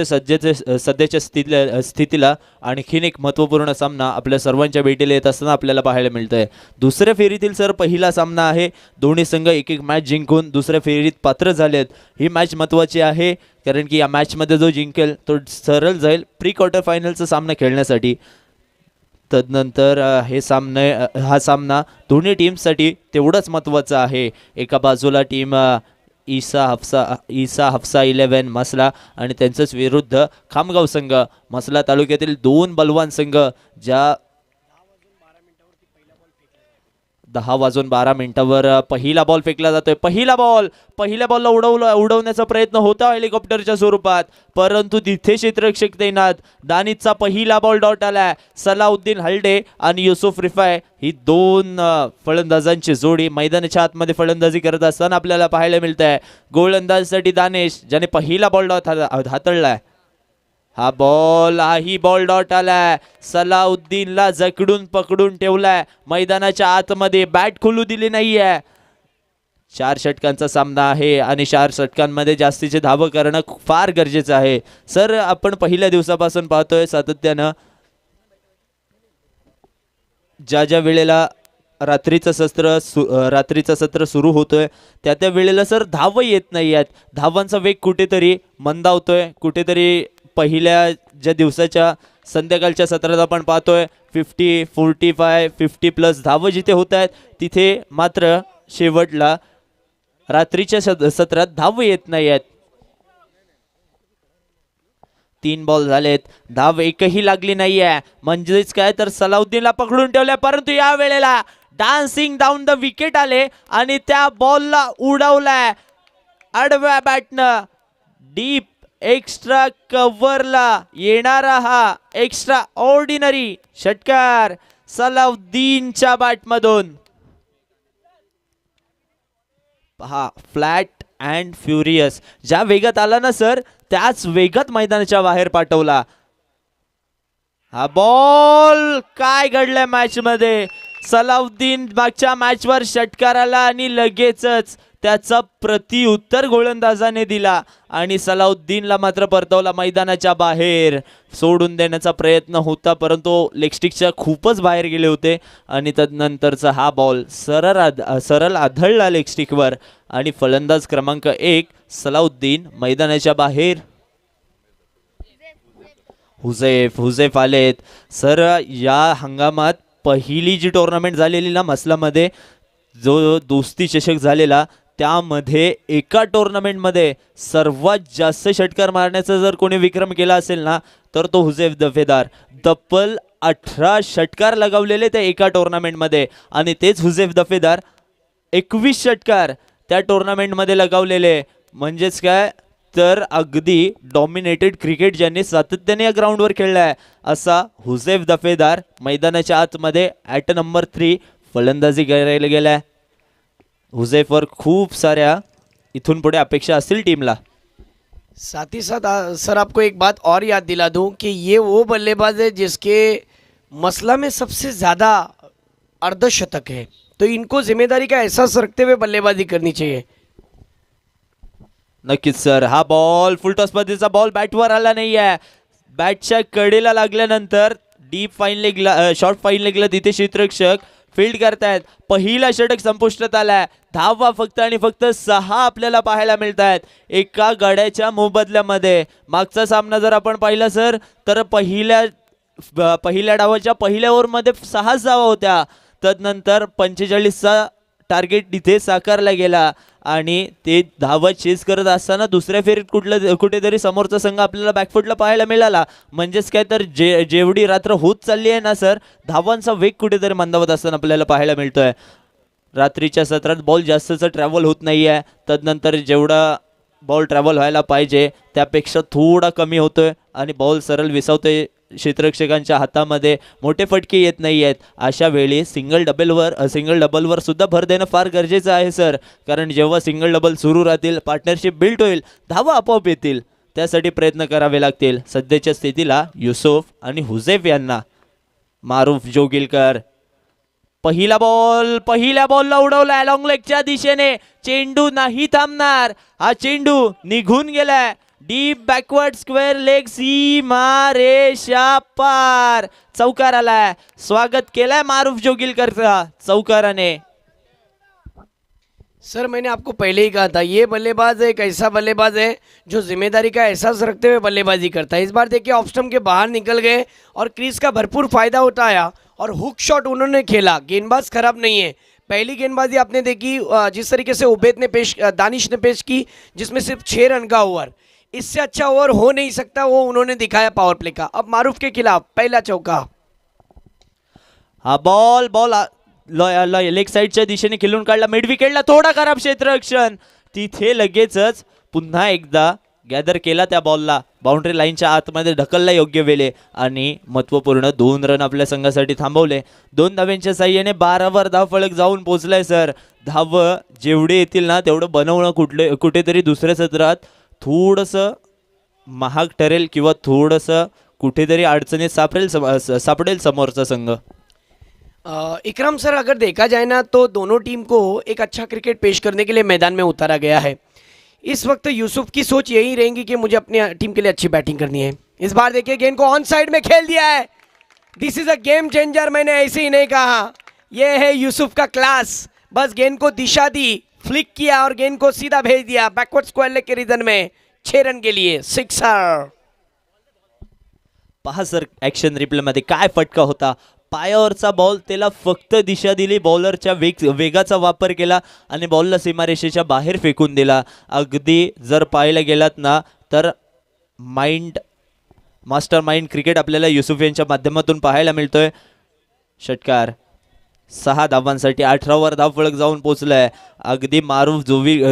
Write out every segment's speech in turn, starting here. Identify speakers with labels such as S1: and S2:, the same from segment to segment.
S1: सध्याच्या स्थितीला आणखीन एक महत्त्वपूर्ण सामना आपल्या सर्वांच्या भेटीला येत असताना आपल्याला पाहायला मिळतोय. दुसऱ्या फेरीतील सर पहिला सामना आहे. दोन्ही संघ एक एक मॅच जिंकून दुसऱ्या फेरीत पात्र झालेत. ही मॅच महत्त्वाची आहे कारण की या मॅचमध्ये जो जिंकेल तो सरळ जाईल प्री क्वार्टर फायनलचा सामना खेळण्यासाठी. तदनंतर हा सामना दोन्ही टीमसाठी तेवढाच महत्त्वाचा आहे. एका बाजूला टीम ईसा हफ्सा 11 मसला आणि त्यांच्याच विरुद्ध खामगाव संघ. मसला तालुक्यातील दोन बलवान संघ ज्या 10:12 पहिला बॉल फेकला जातोय. पहिल्या बॉलला उडवण्याचा प्रयत्न होता हेलिकॉप्टरच्या स्वरूपात, परंतु तिथे क्षेत्ररक्षक तैनात. दानिशचा पहिला बॉल डॉट आलाय. सलाउद्दीन हल्डे आणि युसुफ रिफाय ही दोन फलंदाजांची जोडी मैदानाच्या आतमध्ये फलंदाजी करत असताना आपल्याला पाहायला मिळत आहे. गोलंदाजीसाठी दानिश ज्याने पहिला बॉल डॉट हाताळलाय. हा बॉल डॉट आलाय. सलाउद्दीनला जकडून पकडून ठेवलाय मैदानाच्या आतमध्ये, बॅट खुलू दिली नाहीये. 4 षटकांचा सामना आहे आणि 4 षटकांमध्ये जास्तीचे धाव करणं फार गरजेचं आहे. सर आपण पहिल्या दिवसापासून पाहतोय सातत्यानं ज्या वेळेला रात्रीचं सत्र सुरू होतोय त्या वेळेला सर धाव येत नाही आहेत. धावांचा वेग कुठेतरी मंदावतोय. कुठेतरी पहिल्या ज्या दिवसाच्या संध्याकाळच्या सत्रात आपण पाहतोय 50, 45, 50+ धाव जिथे होत आहेत तिथे मात्र शेवटला रात्रीच्या सत्रात धाव येत नाही आहेत. 3 बॉल झालेत, धाव एकही लागली नाहीये. म्हणजेच काय तर सलाउद्दीनला पकडून ठेवलंय, परंतु या वेळेला डान्सिंग डाऊन द विकेट आले आणि त्या बॉलला उडवलाय आडव्या बॅटनं. डीप एक्स्ट्रा कव्हरला येणारा हा एक्स्ट्रा ऑर्डिनरी षटकार सलाउद्दीनच्या बॅटमधून. पहा फ्लॅट अँड फ्युरियस ज्या वेगात आला ना सर त्याच वेगात मैदानाच्या बाहेर पाठवला. हा बॉल काय घडलंय मॅच मध्ये. सलाउद्दीन मागच्या मॅचवर षटकार आला आणि लगेचच त्याचा प्रत्युत्तर गोलंदाजाने दिला आणि सलाउद्दीनला मात्र परतवला मैदानाच्या बाहेर. सोडून देण्याचा प्रयत्न होता परंतु लेगस्टिकच्या खूपच बाहेर गेले होते आणि तदनंतरचा हा बॉल सरळ आदळला लेगस्टिकवर आणि फलंदाज क्रमांक 1 सलाउद्दीन मैदानाच्या बाहेर. हुजेफ आलेत. सर या हंगामात पहिली जी टुर्नामेंट झालेली ना मसलामध्ये जो दोस्ती चषक झालेला त्यामध्ये एका टुर्नामेंटमध्ये सर्वात जास्त षटकार मारण्याचा जर कोणी विक्रम केला असेल ना तर तो हुजेफ दफेदार. तब्बल 18 षटकार लगावलेले त्या एका टुर्नामेंटमध्ये आणि तेच हुजेफ दफेदार 21 षटकार त्या टुर्नामेंटमध्ये लगावलेले. म्हणजेच काय तर अगदी डॉमिनेटेड क्रिकेट ज्यांनी सातत्याने या ग्राउंडवर खेळलाय असा हुजेफ दफेदार मैदानाच्या आतमध्ये ॲट नंबर 3 फलंदाजी करायला गेलाय. हुजेफवर खूप साऱ्या इथून पुढे अपेक्षा असतील टीमला.
S2: साथ ही साथ सर आपको एक बात और याद दिला दूं कि ये वो बल्लेबाज है जिसके मसला में सबसे ज़्यादा अर्धशतक है, तो इनको जिम्मेदारी का एहसास रखते हुए बल्लेबाजी करनी चाहिए.
S1: नक्कीच सर. हा बॉल फुलटॉस पद्धतीचा बॉल बॅटवर आला नाहीये. बॅटच्या कडेला लागल्यानंतर डीप फाईन लेगला शॉर्ट फाईन लेगला तिथे क्षेत्ररक्षक फील्ड करतायत. पहिला षटक संपुष्टात आलाय. धावा फक्त आणि फक्त 6 आपल्याला पाहायला मिळत आहेत एका गड्याच्या मोबदल्यामध्ये. मागचा सामना जर आपण पाहिला सर तर पहिल्या डावाच्या पहिल्या ओव्हरमध्ये 6 धावा होत्या. तदनंतर 45चा टार्गेट तिथे साकारला गेला आणि ते धावा चेस करत असताना दुसऱ्या फेरीत कुठेतरी समोरचा संघ आपल्याला बॅकफुटला पाहायला मिळाला. म्हणजेच काय तर जेवढी रात्र होत चालली आहे ना सर धावांचा वेग कुठेतरी मंदावत असताना आपल्याला पाहायला मिळतोय. रात्रीच्या सत्रात बॉल जास्तचं ट्रॅव्हल होत नाही आहे. तदनंतर जेवढा बॉल ट्रॅव्हल व्हायला पाहिजे त्यापेक्षा थोडा कमी होतोय आणि बॉल सरळ विसावतोय क्षेत्ररक्षकांच्या हातामध्ये. मोठे फटके येत नाही आहेत. अशा वेळी सिंगल डबलवर सुद्धा भर देणं फार गरजेचं आहे सर. कारण जेव्हा सिंगल डबल सुरू राहतील पार्टनरशिप बिल्ड होईल धावा आपोआप येतील. त्यासाठी प्रयत्न करावे लागतील. सध्याच्या स्थितीला युसुफ आणि हुजेफ यांना. मारूफ जोगिलकर पहिल्या बॉलला उडवलाय लॉंग लेगच्या दिशेने. चेंडू नाही थांबणार. हा चेंडू निघून गेलाय डीप बॅकवर्ड स्क्वेअर लेग सीमा रेषा पार. चौकार आलाय. स्वागत केलाय मारूफ जोगिलकरचा चौकाराने.
S2: सर मैंने आपको पहले ही कहा था ये बल्लेबाज एक ऐसा बल्लेबाज है जो जिम्मेदारी का एहसास रखते हुए बल्लेबाजी करता है. इस बार देखिए ऑफ स्टंप के बाहर निकल गए और क्रीज का भरपूर फायदा उठाया और हुक शॉट उन्होंने खेला. गेंदबाज खराब नहीं है. पहली गेंदबाजी आपने देखी जिस तरीके से उबैद ने दानिश ने पेश की, जिसमें सिर्फ 6 रन का ओवर. इससे अच्छा ओवर हो नहीं सकता, वो उन्होंने दिखाया पावर प्ले का. अब मारूफ के खिलाफ पहला चौका.
S1: हा बॉल लेग साईडच्या दिशेने खेळून काढला. मिड विकेटला थोडा खराब क्षेत्ररक्षण. तिथे लगेचच पुन्हा एकदा गॅदर केला त्या बॉलला. बाउंड्री लाईनच्या आतमध्ये ढकलला योग्य वेळे आणि महत्वपूर्ण 2 रन आपल्या संघासाठी थांबवले. 2 धाव्यांच्या साह्याने 12 वर धावफलक जाऊन पोहोचलाय सर. धाव जेवढे येतील ना तेवढं बनवणं कुठेतरी दुसऱ्या सत्रात थोडंसं महाग ठरेल किंवा थोडंसं कुठेतरी अडचणीत सापडेल समोरचा संघ.
S2: इकराम सर, अगर देखा जाए ना तो दोनों टीम को एक अच्छा क्रिकेट पेश करने के लिए मैदान में उतारा गया है. इस वक्त यूसुफ की सोच यही रहेगी कि मुझे अपनी टीम के लिए अच्छी बैटिंग करनी है. इस बार देखिए गेंद को ऑन साइड में खेल दिया है. दिस इज अ गेम चेंजर. मैंने ऐसे ही नहीं कहा, यह है यूसुफ का क्लास. बस गेंद को दिशा दी, फ्लिक किया और गेंद को सीधा भेज दिया बैकवर्ड स्क्वायर लेग के रीजन में. 6 रन के लिए सिक्सर.
S1: पहा सर ॲक्शन रिप्लेमध्ये काय फटका होता. पायावरचा बॉल, त्याला फक्त दिशा दिली, बॉलरच्या वेगाचा वापर केला आणि बॉलला सीमारेषेच्या बाहेर फेकून दिला. अगदी जर पाहायला गेलात ना तर मास्टर माइंड क्रिकेट आपल्याला युसुफ यांच्या माध्यमातून पाहायला मिळतोय. षटकार 6 धावांसाठी 18 वर धावफलक जाऊन पोहोचलाय. अगदी मारूफ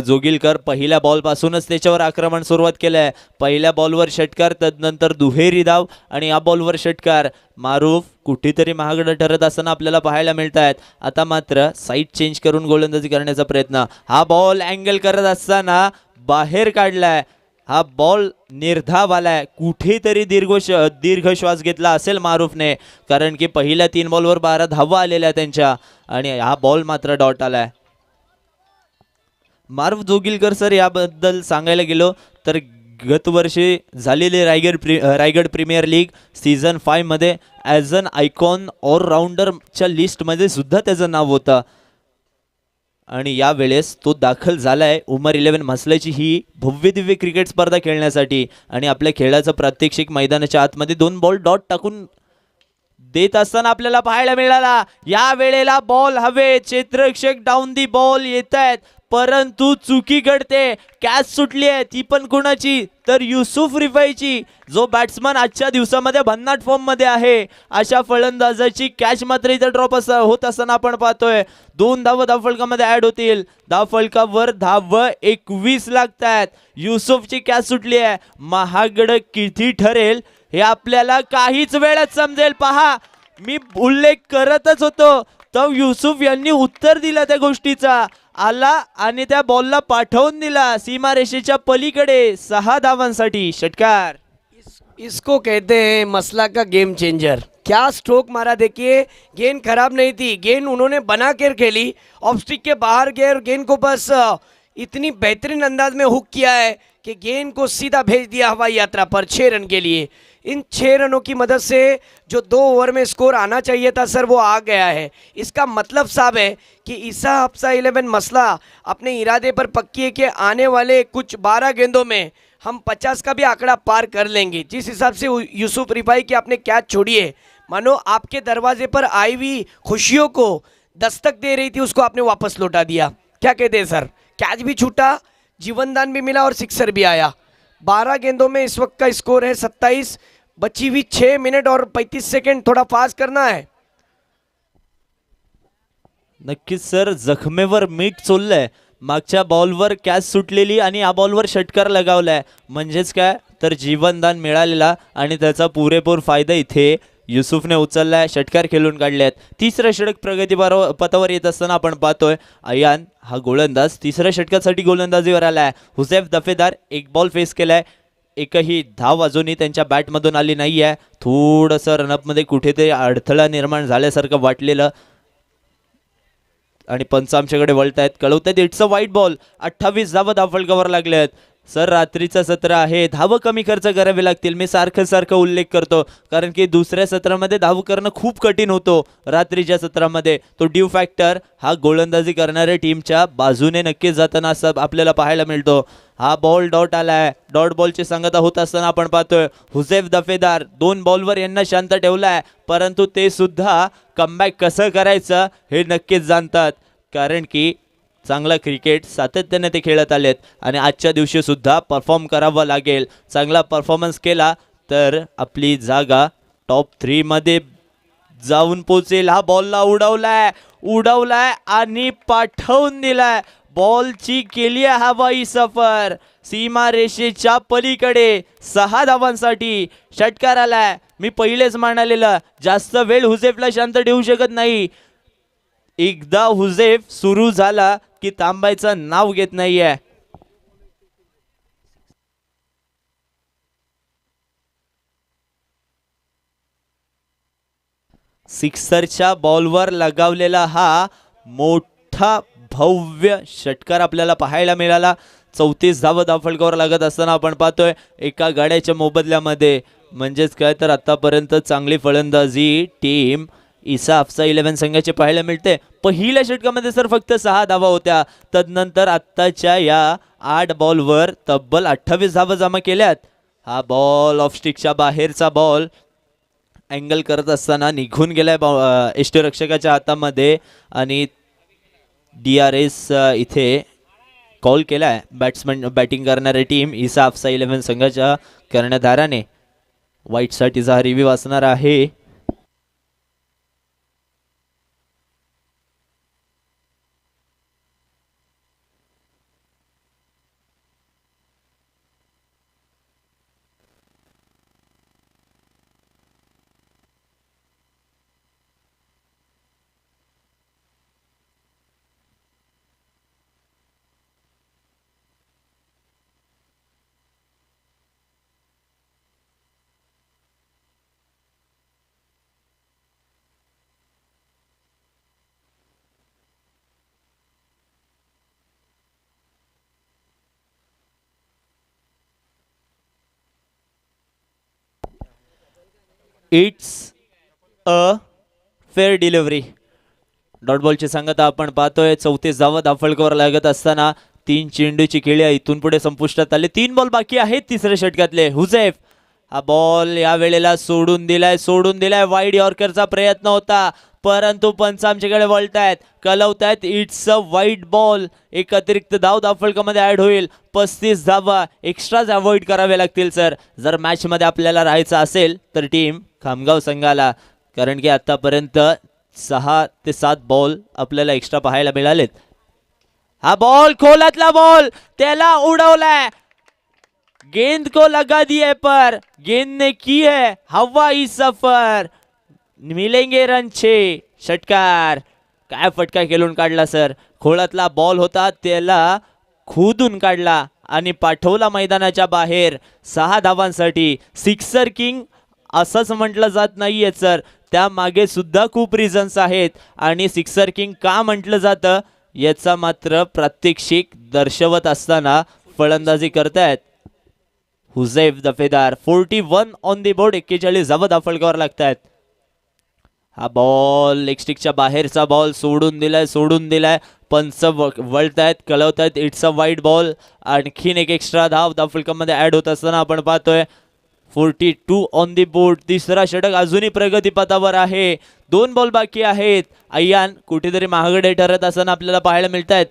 S1: जोगिलकर पहिल्या बॉलपासूनच त्याच्यावर आक्रमण सुरुवात केलंय. पहिल्या बॉलवर षटकार, तदनंतर दुहेरी धाव आणि या बॉलवर षटकार. मारूफ कुठेतरी महागडं ठरत असताना आपल्याला पाहायला मिळत आहेत. आता मात्र साईड चेंज करून गोलंदाजी करण्याचा प्रयत्न. हा बॉल अँगल करत असताना बाहेर काढलाय. हा बॉल निर्धाव आलाय. कुठेतरी दीर्घ श्वास घेतला असेल मारूफने, कारण की पहिल्या 3 बॉलवर 12 धावा आलेल्या त्यांच्या आणि हा बॉल मात्र डॉट आलाय. मारूफ जोगिलकर सर याबद्दल सांगायला गेलो तर गतवर्षी झालेली रायगड प्रीमियर लीग सीझन 5 मध्ये ॲज अन आयकॉन ऑलराऊंडरच्या लिस्टमध्ये सुद्धा त्याचं नाव होतं आणि यावेळेस तो दाखल झालाय उमर 11 म्हसल्याची ही भव्य दिव्य क्रिकेट स्पर्धा खेळण्यासाठी. आणि आपल्या खेळाचं प्रात्यक्षिक मैदानाच्या आतमध्ये 2 बॉल डॉट टाकून देत असताना आपल्याला पाहायला मिळाला. या वेळेला बॉल हवे, क्षेत्ररक्षक डाऊन दी बॉल येत आहेत, परंतु चुकी घडते. कॅच सुटली आहे, ती पण कुणाची तर युसुफ रिफाईची, जो बॅट्समन आजच्या दिवसामध्ये भन्नाट फॉर्म मध्ये आहे. अशा फलंदाजाची कॅच मात्र इथे ड्रॉप होत असताना आपण पाहतोय. 2 धावा धावफलकामध्ये ऍड होतील. धावफलकावर धावा 21 लागतात. युसुफची कॅच सुटली आहे. महागड किती ठरेल हे आपल्याला काहीच वेळात समजेल. पहा, मी उल्लेख करतच होतो तर युसुफ यांनी उत्तर दिलं त्या गोष्टीचा. आला आणि त्या बॉलला पाठवून दिला सीमारेषेच्या पलीकडे 6 धावांसाठी षटकार.
S2: इसको कहते हैं मसला का गेम चेंजर. क्या स्ट्रोक मारा देखिए. गेंद खराब नहीं थी, गेंद उन्होंने बना कर खेली, ऑफ स्टिक के बाहर गए और गेंद को बस इतनी बेहतरीन अंदाज में हुक किया है कि गेंद को सीधा भेज दिया हवाई यात्रा पर 6 रन के लिए. इन 6 रनों की मदद से जो 2 ओवर में स्कोर आना चाहिए था सर, वो आ गया है. इसका मतलब साहब है कि ईसा हफ्सा 11 मसला अपने इरादे पर पक्की है कि आने वाले कुछ 12 गेंदों में हम 50 का भी आंकड़ा पार कर लेंगे. जिस हिसाब से यूसुफ रिफाई की आपने कैच छोड़ी है, मानो आपके दरवाजे पर आई हुई खुशियों को दस्तक दे रही थी, उसको आपने वापस लौटा दिया. क्या कहते हैं सर. कैच भी छूटा, जीवनदान भी मिला और सिक्सर भी आया. 12 गेंदों में इस वक्त का स्कोर है 27. बची हुई 6 मिनट और 35 सेकंड. थोड़ा फास्ट करना है.
S1: नक्कीच सर, जखमेवर मीठ चोललंय. मागच्या बॉलवर कॅच सुटलेली आणि या बॉलवर षटकार लगावलाय. म्हणजेच काय तर जीवनदान मिळालेला आणि त्याचा पुरेपूर फायदा इथे युसुफने उचललाय. षटकार खेळून काढलेत. 3रं षटक प्रगती पथावर येत असताना आपण पाहतोय अयान हा गोलंदाज 3ऱ्या षटकासाठी गोलंदाजीवर आलाय. हुसैफ दफेदार 1 बॉल फेस केलाय. एकही धाव अजूनही त्यांच्या बॅटमधून आली नाही आहे. थोडंसं रनअपमध्ये कुठेतरी अडथळा निर्माण झाल्यासारखं वाटलेलं आणि पंच आमच्याकडे वळतायत, कळवतायत इट्स अ वाईट बॉल. 28 धावा धावफलकावर लागले आहेत. सर रात्रीचं सत्र आहे, धावं कमी खर्च करावे लागतील. मी सारखं उल्लेख करतो कारण की दुसऱ्या सत्रामध्ये धाव करणं खूप कठीण होतो. रात्रीच्या सत्रामध्ये तो ड्यू फॅक्टर हा गोलंदाजी करणाऱ्या टीमच्या बाजूने नक्कीच जाताना असं आपल्याला पाहायला मिळतो. हा बॉल डॉट आलाय. डॉट बॉलची सांगता होत असताना आपण पाहतोय हुसेफ दफेदार 2 बॉलवर यांना शांत ठेवलाय, परंतु ते सुद्धा कमबॅक कसं करायचं हे नक्कीच जाणतात कारण की चांगला क्रिकेट सातत्याने ते खेळत आलेत आणि आजच्या दिवशी सुद्धा परफॉर्म करावं लागेल. चांगला परफॉर्मन्स केला तर आपली जागा टॉप 3 मध्ये जाऊन पोहोचेल. हा बॉलला उडवलाय आणि पाठवून दिलाय. बॉलची केली आहे हवाई सफर सीमा रेषेच्या पलीकडे. 6 धावांसाठी षटकार आलाय. मी पहिलेच म्हणालेलं जास्त वेळ हुसेफला शांत ठेवू शकत नाही. एकदा हुसेफ सुरू झाला की थांबायचं नाव घेत नाहीये. सिक्सरच्या बॉलवर लगावलेला हा मोठा भव्य षटकार आपल्याला पाहायला मिळाला. 34 धावा धावफलकावर लागत असताना आपण पाहतोय एका गाड्याच्या मोबदल्यामध्ये. म्हणजेच काय तर आतापर्यंत चांगली फलंदाजी टीम ईसा अफसा 11 संघाचे पाहायला मिळते. पहिल्या षटकामध्ये सर फक्त 6 धावा होत्या. तदनंतर आत्ताच्या या 8 बॉलवर तब्बल 28 धावा जमा केल्यात. हा बॉल ऑफ स्टिकच्या बाहेरचा बॉल अँगल करत असताना निघून गेलाय यष्टीरक्षकाच्या हातामध्ये आणि DRS इथे कॉल केलाय बॅटिंग करणारी टीम ईसा अफसा 11 संघाच्या कर्णधाराने. वाईटसाठीचा हा रिव्ह्यू असणार आहे. It's a fair delivery. Dot बॉलची सांगता आपण पाहतोय. 34 धावा धावफलकावर लागत असताना 3 चेंडूची खेळी इथून पुढे संपुष्टात आले. 3 बॉल बाकी आहेत तिसऱ्या षटकातले. हुसेफ हा बॉल या वेळेला सोडून दिलाय. वाईड यॉर्करचा प्रयत्न होता परंतु पंच आमच्याकडे वळतायत कलवतायत. It's a wide ball. एक अतिरिक्त धाव धावफलकामध्ये ऍड होईल. 35 धावा एक्स्ट्राच अवॉइड करावे लागतील सर जर मॅच मध्ये आपल्याला राहायचं असेल तर टीम खामगाव संघाला, कारण की आतापर्यंत 6 ते 7 बॉल आपल्याला एक्स्ट्रा पाहायला मिळालेत. हा बॉल खोलातला बॉल त्याला उडवलाय. गेंद को लगा दिए पर गेंद ने की है हवाई सफर. मिलेंगे रन 6. षटकार. काय फटका खेळून काढला सर. खोळातला बॉल होता त्याला खोदून काढला आणि पाठवला मैदानाच्या बाहेर. 6 धावांसाठी. सिक्सर किंग असंच म्हटलं जात नाहीये सर, त्या मागे सुद्धा खूप रिझन्स आहेत आणि सिक्सर किंग का म्हटलं जातं याचा मात्र प्रात्यक्षिक दर्शवत असताना फलंदाजी करतायत हुसेफ दफेदार. 41 ऑन दी बोर्ड. 41 धावा धावफलकावर लागतायत. हा बॉल लेग स्टिकच्या बाहेरचा बॉल सोडून दिलाय. पंच वळतायत कळवतायत इट्स अ वाईड बॉल. आणखीन एक एक्स्ट्रा धाव धावफलकामध्ये ऍड होत असताना आपण पाहतोय 42 ऑन दी बोर्ड. तिसरा षटक अजूनही प्रगतीपथावर आहे. 2 बॉल बाकी आहेत. अय्यान कुठेतरी महागडे ठरत असताना आपल्याला पाहायला मिळत आहेत.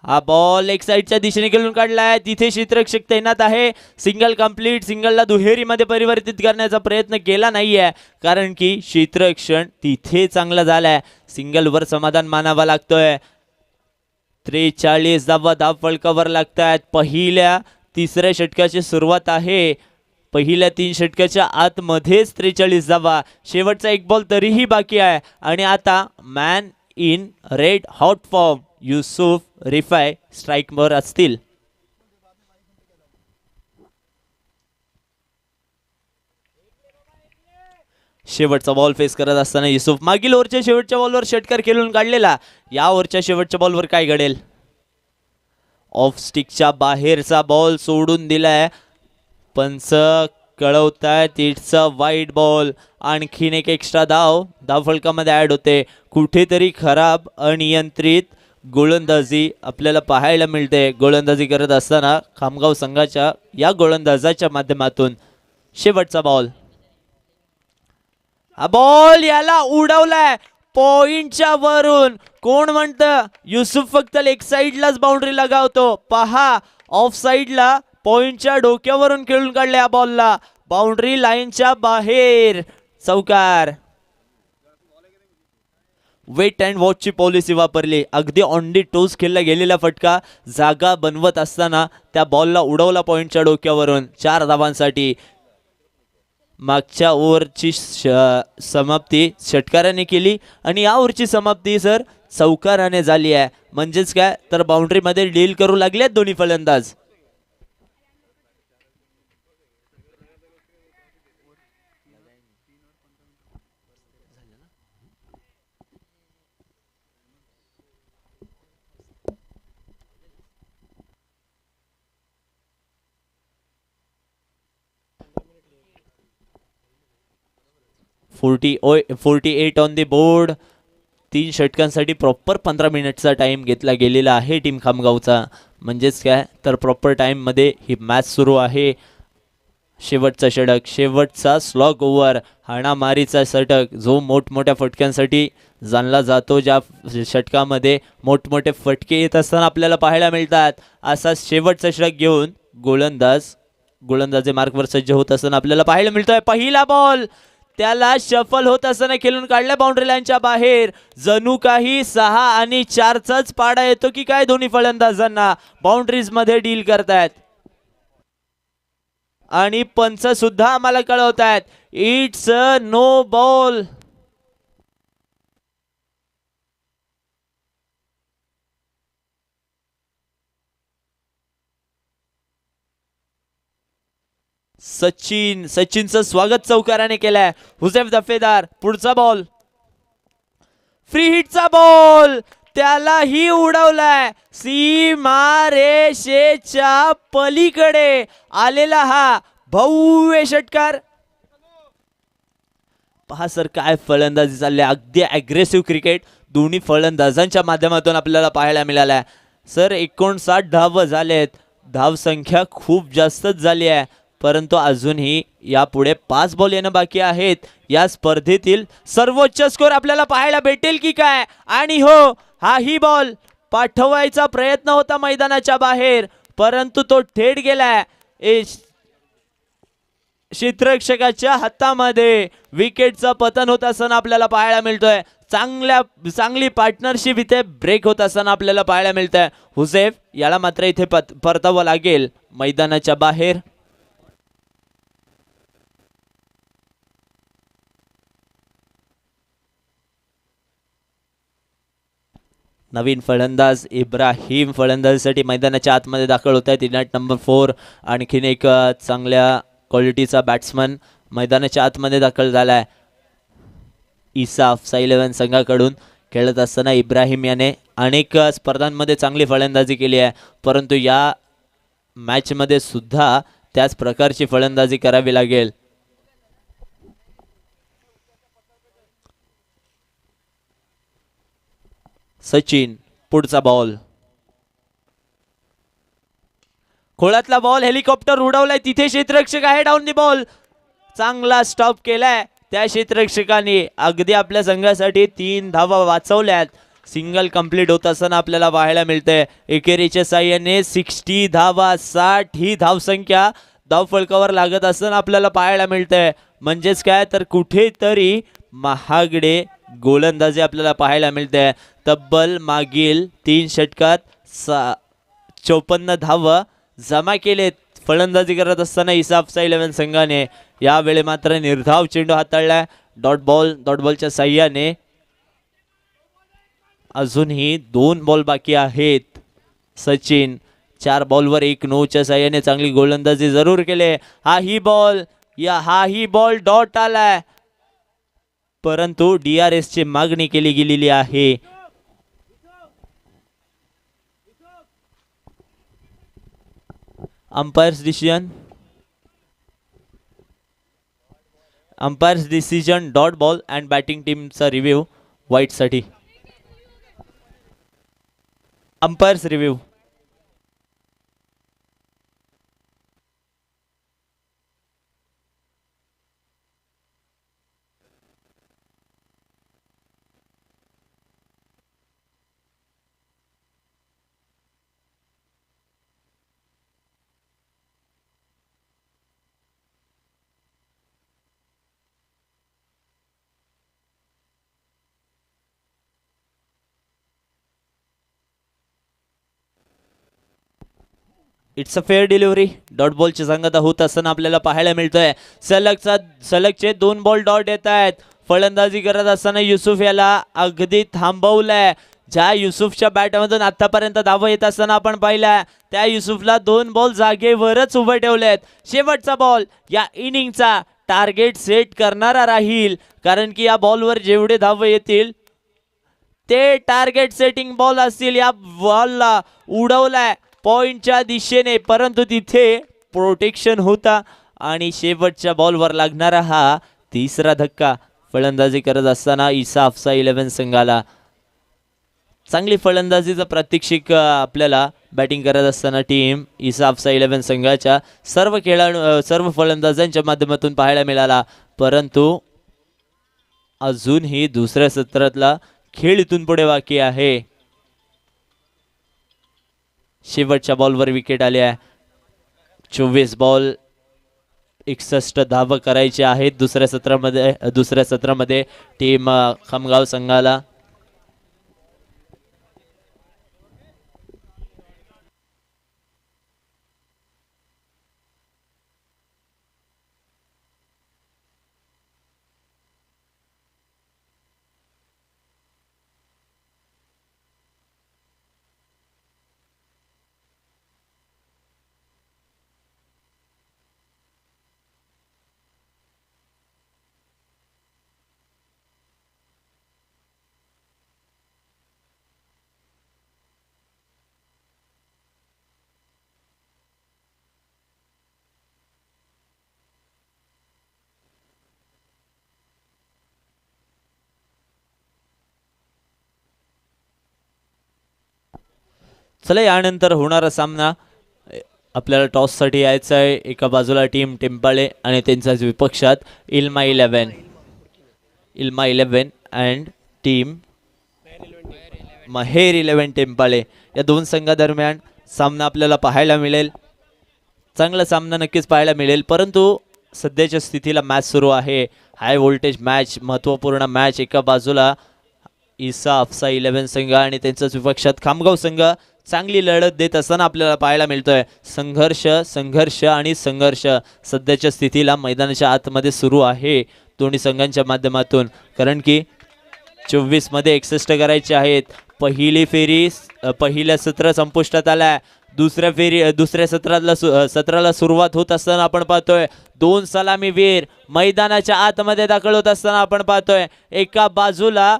S1: हा बॉल एक साईडच्या दिशेने खेळून काढलाय. तिथे क्षेत्ररक्षक तैनात आहे. Single complete. सिंगलला दुहेरीमध्ये परिवर्तित करण्याचा प्रयत्न केला नाहीये कारण की क्षेत्ररक्षण तिथे चांगला झालाय. सिंगलवर समाधान मानावा लागतोय. 43 धावा धावफलकावर लागतायत. पहिल्या तिसऱ्या षटकाची सुरुवात आहे. पहिल्या 3 षटकाच्या आतमध्येच 43 धावा. शेवटचा 1 बॉल तरीही बाकी आहे आणि आता man in red hot form Yusuf Rifai स्ट्राईकवर असतील. शेवटचा बॉल फेस करत असताना युसुफ मागील ओव्हरच्या शेवटच्या बॉलवर षटकार खेळून काढलेला. या ओव्हरच्या शेवटच्या बॉलवर काय घडेल? ऑफ स्टिकच्या बाहेरचा बॉल सोडून दिलाय. पंच कळवतायत इट्स अ वाईट बॉल. आणखीन एक एक्स्ट्रा धाव फलकामध्ये ऍड होते. कुठेतरी खराब अनियंत्रित गोलंदाजी आपल्याला पाहायला मिळते. गोलंदाजी करत असताना खामगाव संघाच्या या गोलंदाजाच्या माध्यमातून शेवटचा बॉल. हा बॉल याला उडवलाय पॉइंटच्या वरून. कोण म्हणतं युसुफ फक्त लेग साइडलाच बाउंड्री लगावतो? पहा, ऑफ साइडला पॉइंटच्या डोक्यावरून खेळून काढले या बॉलला. बाउंड्री लाईनच्या बाहेर. चौकार. वेट अँड वॉचची पॉलिसी वापरली. अगदी ऑन दी टोस खेळला गेलेला फटका जागा बनवत असताना त्या बॉलला उडवला पॉइंटच्या डोक्यावरून 4 धावांसाठी. मागच्या ओव्हरची समाप्ती षटकाराने केली आणि या ओव्हरची समाप्ती सर चौकाराने झाली आहे. म्हणजेच काय तर बाउंड्रीमध्ये डील करू लागले दोन्ही फलंदाज. Forty 48 on the board. 3 षटकांसाठी प्रॉपर 15 मिनिटचा टाइम घेतला गेलेला आहे टीम खामगावचा. म्हणजेच काय तर प्रॉपर टाइममध्ये ही मॅच सुरू आहे. शेवटचा षटक, शेवटचा स्लॉग ओव्हर, हाणामारीचा षटक जो मोठमोठ्या फटक्यांसाठी जाणला जातो. ज्या षटकामध्ये मोठमोठे फटके येत असताना आपल्याला पाहायला मिळतात. असा शेवटचा षटक घेऊन गोलंदाज मार्कवर सज्ज होत असताना आपल्याला पाहायला मिळतोय. पहिला बॉल त्याला शफल होत असताना खेळून काढल्या बाउंड्री लाईनच्या बाहेर. जणू काही 6 आणि 4चाच पाडा येतो की काय दोन्ही फलंदाजांना. बाउंड्रीज मध्ये डील करतायत आणि पंच सुद्धा आम्हाला कळवतायत इट्स अ नो बॉल. सचिनचं स्वागत चौकाराने केलंय. हुसेफ दफेदार. पुढचा बॉल फ्री हिटचा बॉल त्यालाही उडवलाय. सीमारेषेच्या पलीकडे आलेला हा भव्य षटकार. पहा सर काय फलंदाजी चालली. अगदी अग्रेसिव्ह क्रिकेट दोन्ही फलंदाजांच्या माध्यमातून आपल्याला पाहायला मिळालाय. सर 59 धाव झालेत. धाव संख्या खूप जास्तच झाली आहे. परंतु अजूनही यापुढे 5 बॉल येणं बाकी आहेत. या स्पर्धेतील सर्वोच्च स्कोर आपल्याला पाहायला भेटेल की काय? आणि हो, हाही बॉल पाठवायचा प्रयत्न होता मैदानाच्या बाहेर परंतु तो थेट गेलाय क्षेत्ररक्षकाच्या हातामध्ये. विकेटचं पतन होत असताना आपल्याला पाहायला मिळतोय. चांगली पार्टनरशिप इथे ब्रेक होत असताना आपल्याला पाहायला मिळतंय. हुसेफ याला मात्र इथे परतावं लागेल मैदानाच्या बाहेर. नवीन फलंदाज इब्राहिम फलंदाजीसाठी मैदानाच्या आतमध्ये दाखल होत आहेत. इनॅट नंबर 4 आणखीन एक चांगल्या क्वालिटीचा बॅट्समन मैदानाच्या आतमध्ये दाखल झाला आहे. इसाफ साई 11 संघाकडून खेळत असताना इब्राहिम याने अनेक स्पर्धांमध्ये चांगली फलंदाजी केली आहे परंतु या मॅचमध्ये सुद्धा त्याच प्रकारची फलंदाजी करावी लागेल. सचिन. पुढचा बॉल खोळातला बॉल हेलिकॉप्टर उडवलाय. तिथे क्षेत्ररक्षक आहे. Down the ball. चांगला स्टॉप केलाय त्या क्षेत्ररक्षकाने. अगदी आपल्या संघासाठी 3 धावा वाचवल्यात. सिंगल कंप्लीट होत असताना आपल्याला पाहायला मिळतंय. एकेरीच्या साह्याने 60 धावा 60 ही धावसंख्या धावफलकावर लागत असताना आपल्याला पाहायला मिळतंय. म्हणजेच काय तर कुठेतरी महागडे गोलंदाजी आपल्याला पाहायला मिळते. तब्बल मागील 3 षटकात 54 धावा जमा केलेत फलंदाजी करत असताना इसाफ साई 11 संघाने. यावेळी मात्र निर्धाव चेंडू हाताळलाय डॉट बॉलच्या साह्याने. अजूनही 2 बॉल बाकी आहेत. सचिन 4 बॉलवर 1 नोच्या साह्याने चांगली गोलंदाजी जरूर केले. हाही बॉल डॉट आलाय. परंतु DRS ची मागणी केली गेलेली आहे. Umpires decision dot ball and batting टीमचा रिव्ह्यू व्हाईट साठी. Umpires review. It's a fair delivery. Dot बॉलची सांगता होत असताना आपल्याला पाहायला मिळतोय. सलगचे 2 बॉल डॉट येत आहेत. फलंदाजी करत असताना युसुफ याला अगदी थांबवलंय. ज्या युसुफच्या बॅटमधून आतापर्यंत धावा येत असताना आपण पाहिलं, त्या युसुफला 2 बॉल जागेवरच उभे ठेवलेत. शेवटचा बॉल या इनिंगचा टार्गेट सेट करणारा राहील, कारण की या बॉलवर जेवढे धावा येतील ते टार्गेट सेटिंग बॉल असतील. या बॉलला उडवलाय पॉइंटच्या दिशेने, परंतु तिथे प्रोटेक्शन होता आणि शेवटच्या बॉलवर लागणारा हा तिसरा धक्का. फलंदाजी करत असताना ईसा अफसा 11 संघाला चांगली फलंदाजीचं प्रात्यक्षिक आपल्याला बॅटिंग करत असताना टीम ईसा अफसा 11 संघाच्या सर्व फलंदाजांच्या माध्यमातून पाहायला मिळाला. परंतु अजूनही दुसऱ्या सत्रातला खेळ इथून पुढे बाकी आहे. शेवटच्या बॉलवर विकेट आली आहे. 24 बॉल 61 धावा करायचे आहेत दुसऱ्या सत्रामध्ये टीम खामगाव संघाला. चला, यानंतर होणारा सामना आपल्याला टॉससाठी यायचा आहे. एका बाजूला टीम टेंपाळे आणि त्यांच्याच विपक्षात इल्मा 11 अँड टीम महेर 11 टेंपाळे. या दोन संघादरम्यान सामना आपल्याला पाहायला मिळेल. चांगला सामना नक्कीच पाहायला मिळेल, परंतु सध्याच्या स्थितीला मॅच सुरू आहे. हाय व्होल्टेज मॅच, महत्त्वपूर्ण मॅच. एका बाजूला ईसा अफसा 11 संघ आणि त्यांच्याच विपक्षात खामगाव संघ चांगली लढत देत असताना आपल्याला पाहायला मिळतोय. संघर्ष आणि संघर्ष सध्याच्या स्थितीला मैदानाच्या आतमध्ये सुरू आहे दोन्ही संघांच्या माध्यमातून, कारण की 24 मध्ये 61 करायचे आहेत. पहिल्या सत्र संपुष्टात आलाय. दुसऱ्या सत्राला सुरुवात होत असताना आपण पाहतोय 2 सलामीवीर मैदानाच्या आतमध्ये दाखल होत असताना आपण पाहतोय. एका बाजूला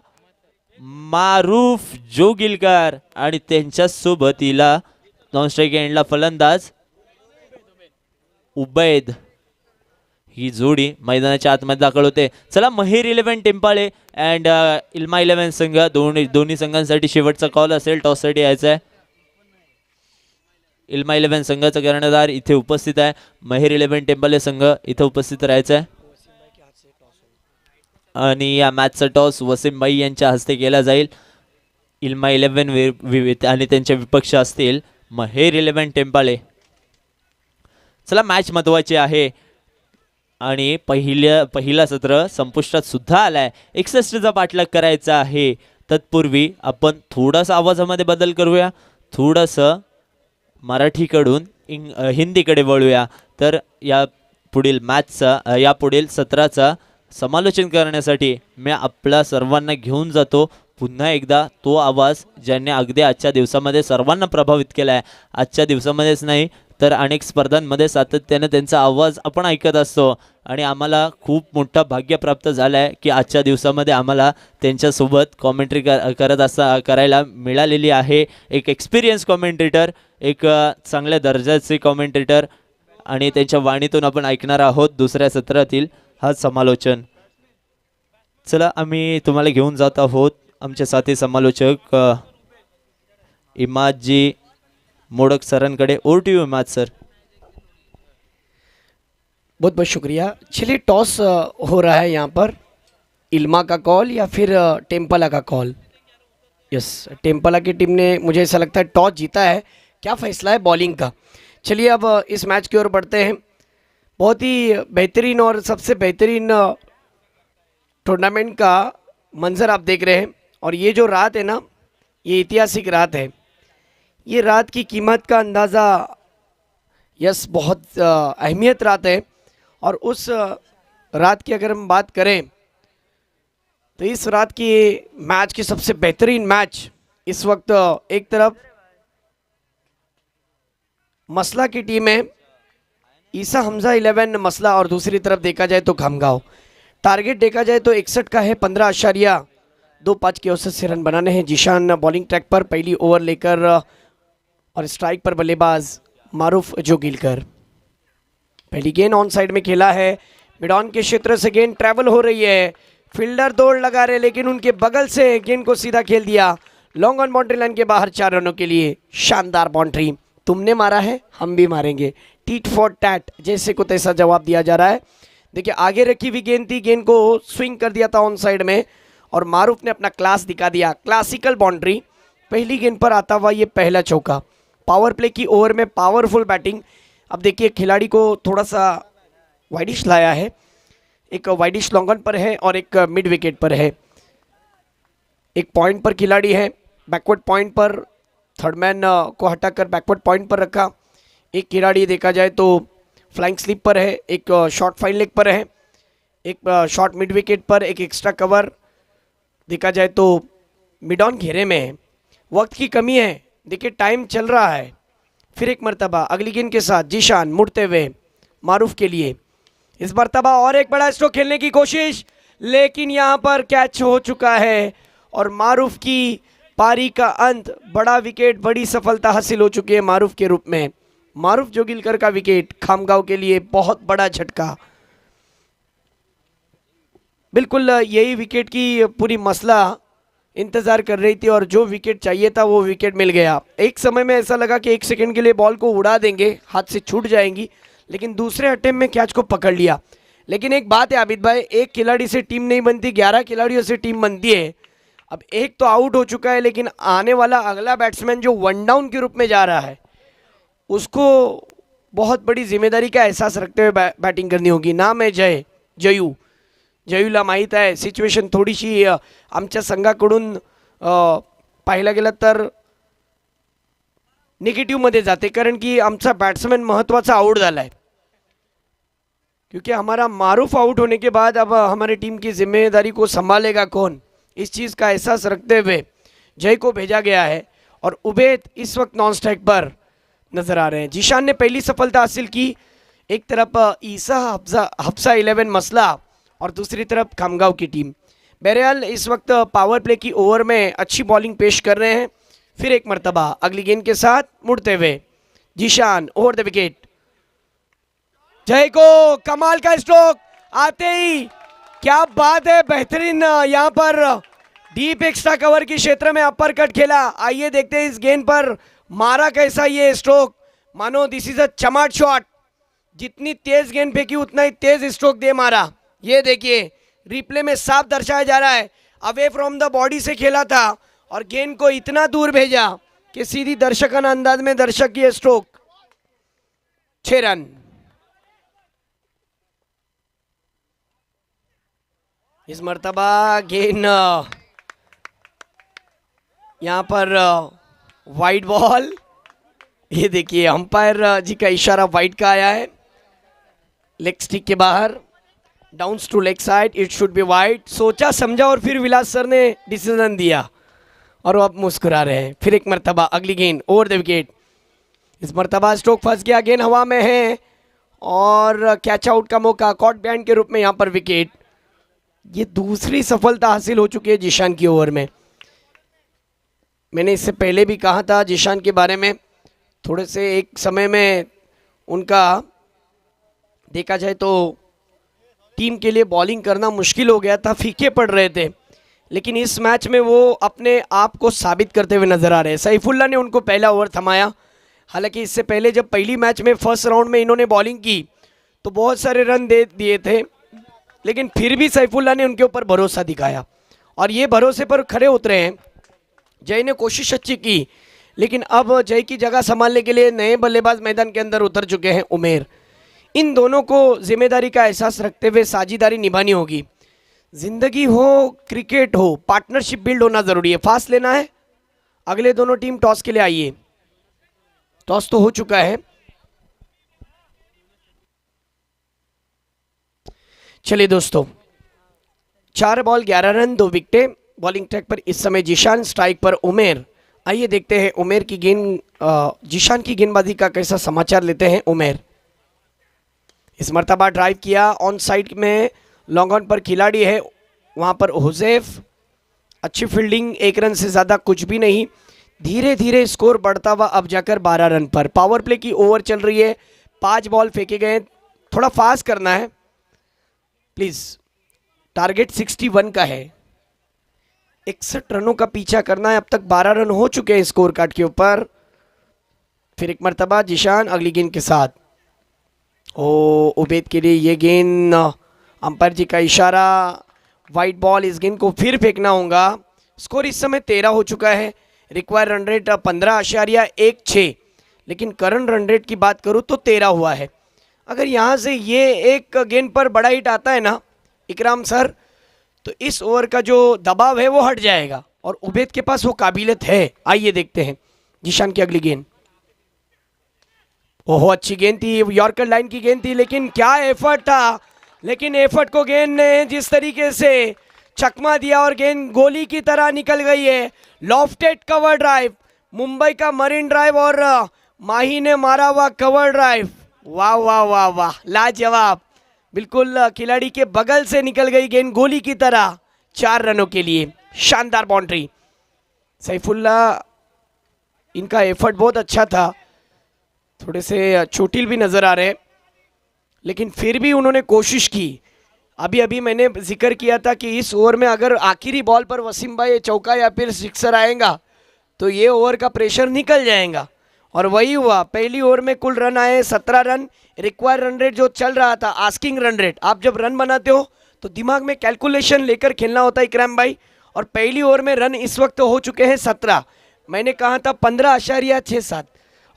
S1: मारूफ जोगिलकर आणि त्यांच्या सोबतीला नॉन स्ट्राईक एंडला फलंदाज उबैद. ही जोडी मैदानाच्या आतमध्ये दाखल होते. चला, महेर 11 टेंपाळे अँड इल्मा 11 संघ दोन्ही संघांसाठी शेवटचा कॉल असेल. टॉससाठी यायचा आहे. इल्मा 11 संघाचा कर्णधार इथे उपस्थित आहे. महेर 11 टेंपाळे संघ इथे उपस्थित राहायचा आहे आणि या मॅचचा टॉस वसीम भाई यांच्या हस्ते केला जाईल. इल्मा 11 आणि त्यांच्या विपक्ष असतील महेर 11 टेंपाळे. चला, मॅच महत्वाची आहे आणि पहिला सत्र संपुष्टात सुद्धा आलाय. 61चा पाठलाग करायचा आहे. तत्पूर्वी आपण थोडासा आवाजामध्ये बदल करूया, थोडंसं मराठीकडून हिंदीकडे वळूया. तर या पुढील सत्राचा समालोचन करण्यासाठी मी आपल्या सर्वांना घेऊन जातो पुन्हा एकदा तो आवाज ज्याने अगदी आजच्या दिवसामध्ये सर्वांना प्रभावित केला आहे. आजच्या दिवसामध्येच नाही तर अनेक स्पर्धांमध्ये सातत्याने त्यांचा आवाज आपण ऐकत असतो आणि आम्हाला खूप मोठं भाग्य प्राप्त झालं आहे की आजच्या दिवसामध्ये आम्हाला त्यांच्यासोबत कॉमेंट्री करायला मिळालेली आहे. एक एक्सपिरियन्स कॉमेंटेटर, एक चांगल्या दर्जाचे कॉमेंटेटर आणि त्यांच्या वाणीतून आपण ऐकणार आहोत दुसऱ्या सत्रातील हा समालोचन. चला आम्ही तुम्हाला घेऊन जात आहोत आमचे साथी समालोचक इमादजी मोडक सरांकडे. Over to you Imad sir.
S2: बहुत बहुत शुक्रिया. चलिए टॉस हो रहा है यहाँ पर. इल्मा का कॉल या फिर टेम्पला का कॉल. यस, टेम्पला की टीम ने मुझे ऐसा लगता है टॉस जीता है. क्या फैसला है बॉलिंग का. चलिए अब इस मैच की ओर बढ़ते हैं. बहुत ही बेहतरीन और सबसे बेहतरीन टूर्नामेंट का मंजर आप देख रहे हैं. और ये जो रात है ना, ये ऐतिहासिक रात है. ये रात की कीमत का अंदाज़ा, यस, बहुत अहमियत रात है. और उस रात की अगर हम बात करें तो इस रात की मैच की सबसे बेहतरीन मैच इस वक्त एक तरफ मसला की टीम है, ईसा हमजा 11 मसला, और दूसरी तरफ देखा जाए तो खामगांव. टारगेट देखा जाए तो 61 का है. 15.25 के औसत से रन बनाने हैं. जीशान बॉलिंग ट्रैक पर पहली ओवर लेकर और स्ट्राइक पर बल्लेबाज मारूफ जोगिलकर. पहली गेंद ऑन साइड में खेला है. मिड ऑन के क्षेत्र से गेंद ट्रैवल हो रही है. फील्डर दौड़ लगा रहे लेकिन उनके बगल से गेंद को सीधा खेल दिया. लॉन्ग ऑन बाउंड्री लाइन के बाहर 4 रनों के लिए शानदार बाउंड्री. तुमने मारा है, हम भी मारेंगे. टीट फॉर टैट जैसे को तैसा जवाब दिया जा रहा है. देखिए आगे रखी हुई गेंद थी, गेंद को स्विंग कर दिया था ऑन साइड में और मारूफ ने अपना क्लास दिखा दिया. Classical boundary. पहली गेंद पर आता हुआ ये पहला चौका. पावर प्ले की ओवर में पावरफुल बैटिंग. अब देखिए खिलाड़ी को थोड़ा सा वाइडिश लाया है. एक वाइडिश लॉन्ग ऑन पर है और एक मिड विकेट पर है. एक पॉइंट पर खिलाड़ी है, बैकवर्ड पॉइंट पर थर्ड मैन को हटाकर बैकवर्ड पॉइंट पर रखा. एक खिलाड़ी देखा जाए तो फ्लाइंग स्लिप पर है, एक शॉर्ट फाइन लेग पर है, एक शॉर्ट मिड विकेट पर, एक एक्स्ट्रा कवर देखा जाए तो मिड ऑन घेरे में है. वक्त की कमी है, देखिए टाइम चल रहा है. फिर एक मर्तबा अगली गेंद के साथ जीशान मुड़ते हुए मारूफ के लिए. इस मर्तबा और एक बड़ा स्ट्रोक खेलने की कोशिश, लेकिन यहाँ पर कैच हो चुका है और मारूफ की पारी का अंत. बड़ा विकेट, बड़ी सफलता हासिल हो चुकी है मारूफ के रूप में. मारूफ जोगिलकर का विकेट खामगांव के लिए बहुत बड़ा झटका. बिल्कुल यही विकेट की पूरी मसला इंतज़ार कर रही थी और जो विकेट चाहिए था वो विकेट मिल गया. एक समय में ऐसा लगा कि 1 सेकंड के लिए बॉल को उड़ा देंगे, हाथ से छूट जाएंगी, लेकिन दूसरे अटेम्प्ट में कैच को पकड़ लिया. लेकिन एक बात है आबिद भाई, एक खिलाड़ी से टीम नहीं बनती, 11 खिलाड़ियों से टीम बनती है. अब एक तो आउट हो चुका है, लेकिन आने वाला अगला बैट्समैन जो वन डाउन के रूप में जा रहा है उसको बहुत बड़ी जिम्मेदारी का एहसास रखते हुए बैटिंग करनी होगी. नाम है जयूला माहीत आहे. सिच्युएशन थोडीशी आमच्या संघाकडून पाहायला गेलं तर निगेटिव्हमध्ये जाते, कारण की आमचा बॅट्समॅन महत्त्वाचा आउट झाला है. क्योंकि हमारा मारूफ आउट होने के बाद अब हमारी टीम की जिम्मेदारी को संभालेगा कौन, इस चीज़ का एहसास रखते हुए जय को भेजा गया है और उबैद इस वक्त नॉन स्ट्राइक पर नजर आ रहे हैं. जीशान ने पहली सफलता हासिल की. एक तरफ ईसा हफ्सा 11 मसला और दूसरी तरफ खामगांव की टीम. बहरहाल इस वक्त पावर प्ले की ओवर में अच्छी बॉलिंग पेश कर रहे हैं. फिर एक मर्तबा अगली गेंद के साथ मुड़ते हुए जीशान ओवर द विकेट. जय को कमाल का स्ट्रोक आते ही, क्या बात है, बेहतरीन यहाँ पर डीप एक्स्ट्रा कवर के क्षेत्र में अपर कट खेला. आइए देखते हैं इस गेंद पर मारा कैसा ये स्ट्रोक. मानो दिस इज अ चमाट शॉट. जितनी तेज गेंद फेंकी उतना ही तेज स्ट्रोक दे मारा. ये देखिए रिप्ले में साफ दर्शाया जा रहा है, अवे फ्रॉम द बॉडी से खेला था और गेंद को इतना दूर भेजा कि सीधी दर्शकाना अंदाज में दर्शक की स्ट्रोक. 6 रन. इस मर्तबा गेंद यहाँ पर वाइड बॉल. ये देखिए अंपायर जी का इशारा वाइड का आया है. लेग स्टिक के बाहर, downs to leg side, it should be wide. सोचा समझा और फिर विलास सर ने डिसीजन दिया और वो अब मुस्कुरा रहे हैं. फिर एक मर्तबा अगली गेंद ओवर द विकेट. इस मर्तबा स्ट्रोक फंस गया, गेंद हवा में है और कैच आउट का मौका, कॉट बैंड के रूप में यहाँ पर विकेट। ये दूसरी सफलता हासिल हो चुकी है जीशान की ओवर में। मैंने इससे पहले भी कहा था जीशान के बारे में, थोड़े से एक समय में उनका देखा जाए तो टीम के लिए बॉलिंग करना मुश्किल हो गया था, फीके पड़ रहे थे, लेकिन इस मैच में वो अपने आप को साबित करते हुए नजर आ रहे हैं। सैफुल्ला ने उनको पहला ओवर थमाया, हालांकि इससे पहले जब पहली मैच में फर्स्ट राउंड में इन्होंने बॉलिंग की तो बहुत सारे रन दे दिए थे, लेकिन फिर भी सैफुल्ला ने उनके ऊपर भरोसा दिखाया और ये भरोसे पर खड़े उतरे हैं। जय ने कोशिश अच्छी की, लेकिन अब जय की जगह संभालने के लिए नए बल्लेबाज मैदान के अंदर उतर चुके हैं उमेर। इन दोनों को जिम्मेदारी का एहसास रखते हुए साझेदारी निभानी होगी। जिंदगी हो, क्रिकेट हो, पार्टनरशिप बिल्ड होना जरूरी है। फास्ट लेना है, अगले दोनों टीम टॉस के लिए आइए। टॉस तो हो चुका है। चलिए दोस्तों, 4 बॉल 11 रन 2 विकेटें। बॉलिंग ट्रैक पर इस समय जीशान, स्ट्राइक पर उमेर। आइए देखते हैं उमेर की गेंद, जीशान की गेंदबाजी का कैसा समाचार लेते हैं उमेर। इस मर्तबा ड्राइव किया, ऑन साइड में लॉन्ग ऑन पर खिलाड़ी है, वहां पर हुजैफ, अच्छी फील्डिंग, 1 रन से ज़्यादा कुछ भी नहीं। धीरे धीरे स्कोर बढ़ता हुआ अब जाकर 12 रन पर। पावर प्ले की ओवर चल रही है, 5 बॉल फेंके गए, थोड़ा फास्ट करना है प्लीज़। टारगेट 61 का है, 61 रनों का पीछा करना है। अब तक 12 रन हो चुके हैं स्कोर कार्ड के ऊपर। फिर एक मर्तबा जीशान अगली गेंद के साथ। उबैद के लिए ये गेंद, अंपायर जी का इशारा, वाइट बॉल। इस गेंद को फिर फेंकना होगा। स्कोर इस समय 13 हो चुका है। रिक्वायर रन रेट 15.16, लेकिन करंट रन रेट की बात करूँ तो 13 हुआ है। अगर यहाँ से ये एक गेंद पर बड़ा हिट आता है ना इकराम सर, तो इस ओवर का जो दबाव है वो हट जाएगा और उबैद के पास वो काबिलियत है। आइए देखते हैं जीशान की अगली गेंद। ओहो, अच्छी गेंद थी, यॉर्कर लाइन की गेंद थी, लेकिन क्या एफर्ट था। लेकिन एफर्ट को गेंद ने जिस तरीके से चकमा दिया और गेंद गोली की तरह निकल गई है। लॉफ्टेड कवर ड्राइव, मुंबई का मरीन ड्राइव और माही ने मारा हुआ कवर ड्राइव। वाह वाह वाह वाह, लाजवाब। बिल्कुल खिलाड़ी के बगल से निकल गई गेंद गोली की तरह। 4 रनों के लिए शानदार बाउंड्री। सैफुल्ला, इनका एफर्ट बहुत अच्छा था, थोड़े से चोटिल भी नजर आ रहे, लेकिन फिर भी उन्होंने कोशिश की। अभी मैंने जिक्र किया था कि इस ओवर में अगर आखिरी बॉल पर वसीम भाई चौका या फिर सिक्सर आएगा तो ये ओवर का प्रेशर निकल जाएगा, और वही हुआ। पहली ओवर में कुल रन आए 17 रन। रिक्वायर रन रेट जो चल रहा था, आस्किंग रन रेट, आप जब रन बनाते हो तो दिमाग में कैलकुलेशन लेकर खेलना होता है इकराम भाई, और पहली ओवर में रन इस वक्त हो चुके हैं 17। मैंने कहा था 15.67,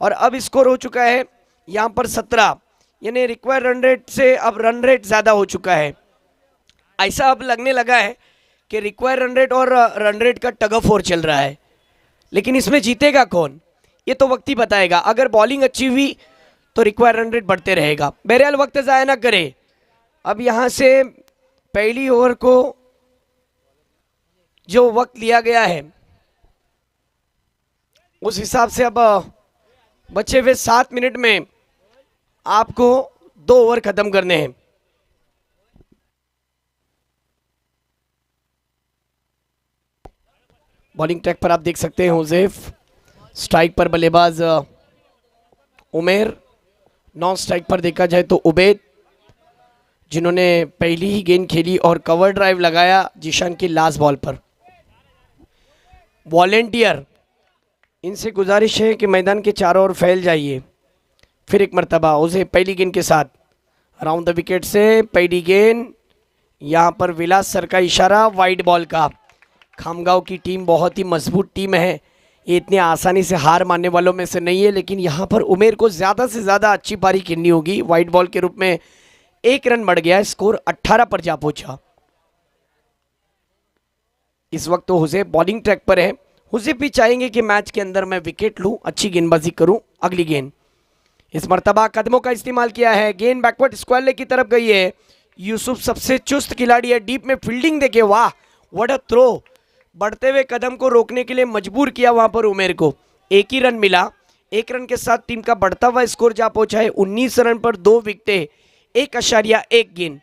S2: और अब स्कोर हो चुका है यहाँ पर 17, यानी रिक्वायर रन रेट से अब रन रेट ज़्यादा हो चुका है। ऐसा अब लगने लगा है कि रिक्वायर रन रेट और रन रेट का टग ऑफ वॉर चल रहा है, लेकिन इसमें जीतेगा कौन ये तो वक्त ही बताएगा। अगर बॉलिंग अच्छी हुई तो रिक्वायर रन रेट बढ़ते रहेगा। बहरहाल वक्त ज़ाया ना करे। अब यहाँ से पहली ओवर को जो वक्त लिया गया है उस हिसाब से अब बचे हुए 7 मिनट में आपको 2 ओवर खत्म करने हैं। बॉलिंग ट्रैक पर आप देख सकते हैं हुजैफ, स्ट्राइक पर बल्लेबाज उमेर, नॉन स्ट्राइक पर देखा जाए तो उबैद, जिन्होंने पहली ही गेंद खेली और कवर ड्राइव लगाया जीशान की लास्ट बॉल पर। वॉलेंटियर, इनसे गुजारिश है कि मैदान के चारों ओर फैल जाइए। फिर एक मर्तबा उसे पहली गेंद के साथ अराउंड द विकेट से पहली गेंद, यहाँ पर विलास सर का इशारा, वाइड बॉल का। खामगांव की टीम बहुत ही मजबूत टीम है, ये इतनी आसानी से हार मानने वालों में से नहीं है, लेकिन यहाँ पर उमेर को ज़्यादा से ज़्यादा अच्छी पारी खेलनी होगी। वाइड बॉल के रूप में 1 रन बढ़ गया, स्कोर 18 पर जा पहुंचा। इस वक्त तो हुजैफ बॉलिंग ट्रैक पर है। हुजैफ भी चाहेंगे कि मैच के अंदर मैं विकेट लूं, अच्छी गेंदबाजी करूं। अगली गेंद, इस मर्तबा कदमों का इस्तेमाल किया है, गेंद बैकवर्ड स्क्वायर लेग की तरफ गई है। यूसुफ सबसे चुस्त खिलाड़ी है, डीप में फील्डिंग देखे, वाह व्हाट अ थ्रो। बढ़ते हुए कदम को रोकने के लिए मजबूर किया वहां पर उमेर को। 1 ही रन मिला, 1 रन के साथ टीम का बढ़ता हुआ स्कोर जा पहुंचा है 19 रन पर 2 विकेटें 1.1 गेंद।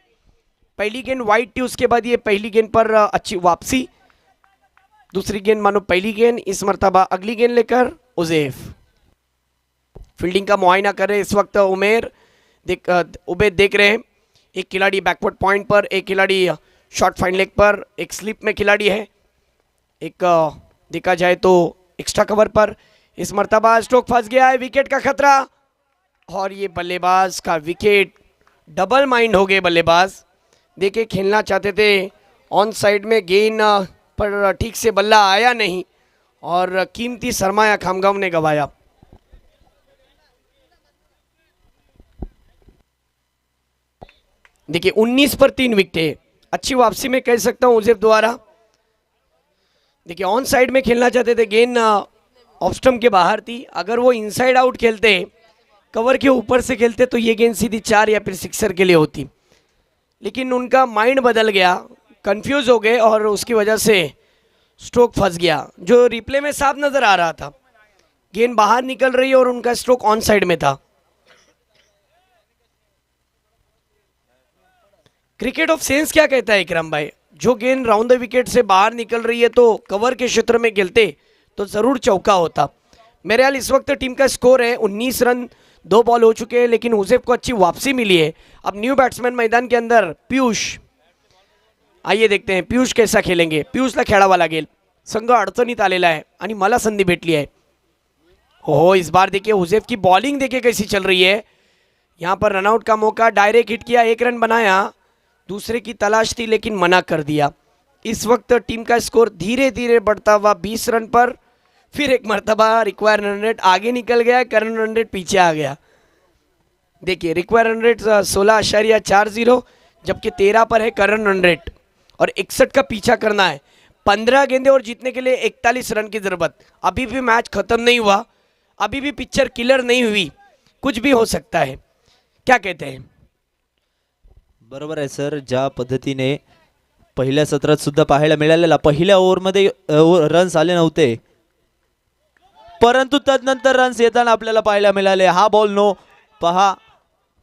S2: पहली गेंद वाइड थी, उसके बाद ये पहली गेंद पर अच्छी वापसी। दूसरी गेंद मानो पहली गेंद, इस मर्तबा अगली गेंद लेकर उजैफ फील्डिंग का मुआयना कर रहे इस वक्त। उबैद देख रहे हैं, एक खिलाड़ी बैकवर्ड पॉइंट पर, एक खिलाड़ी शॉर्ट फाइन लेग पर, एक स्लिप में खिलाड़ी है, एक देखा जाए तो एक्स्ट्रा कवर पर। इस मर्तबा स्ट्रोक फंस गया है, विकेट का खतरा, और ये बल्लेबाज का विकेट। डबल माइंड हो गए बल्लेबाज। देखिए खेलना चाहते थे ऑन साइड में, गेंद पर ठीक से बल्ला आया नहीं और कीमती सरमाया खामगांव ने गंवाया। देखिए 19 पर 3 विकेटें, अच्छी वापसी में कह सकता हूं उजैफ द्वारा। देखिए ऑन साइड में खेलना चाहते थे, गेंद ऑफ स्टंप के बाहर थी। अगर वो इनसाइड आउट खेलते, कवर के ऊपर से खेलते, तो ये गेंद सीधी 4 या फिर सिक्सर के लिए होती। लेकिन उनका माइंड बदल गया, कंफ्यूज हो गए और उसकी वजह से स्ट्रोक फंस गया, जो रिप्ले में साफ नजर आ रहा था। गेंद बाहर निकल रही है और उनका स्ट्रोक ऑन साइड में था। क्रिकेट ऑफ सेंस क्या कहता है इकराम भाई? जो गेंद राउंड द विकेट से बाहर निकल रही है तो कवर के क्षेत्र में खेलते तो जरूर चौका होता। मेरे ख्याल इस वक्त टीम का स्कोर है 19 रन, 2 बॉल हो चुके हैं, लेकिन उजैफ को अच्छी वापसी मिली है। अब न्यू बैट्समैन मैदान के अंदर पीयूष, आइए देखते हैं पीयूष कैसा खेलेंगे। पीयूषला खेळावा लागेल, संघ अडचणीत आलेला आहे आणि मला संधी भेटली आहे। हो, इस बार देखिए उजैफ की बॉलिंग देखिए कैसी चल रही है। यहाँ पर रनआउट का मौका, डायरेक्ट हिट किया, 1 रन बनाया, दूसरे की तलाश थी लेकिन मना कर दिया। इस वक्त टीम का स्कोर धीरे धीरे बढ़ता हुआ 20 रन पर। फिर एक मर्तबा रिक्वायर रन रेट आगे निकल गया, करंट रन रेट पीछे आ गया। देखिए रिक्वायर रन रेट 16.40, जबकि 13 पर है करंट रन रेट, और 61 का पीछा करना है। 15 गेंदे और जीतने के लिए 41 रन की जरूरत। अभी भी मैच खत्म नहीं हुआ, अभी भी पिक्चर क्लियर नहीं हुई, कुछ भी हो सकता है। क्या कहते हैं?
S1: बरोबर आहे सर, ज्या पद्धतीने पहिल्या सत्रात सुद्धा पाहायला मिळालेला, पहिल्या ओव्हरमध्ये रन्स आले नव्हते, परंतु तदनंतर रन्स येताना आपल्याला पाहायला मिळाले। हा बॉल नो, पहा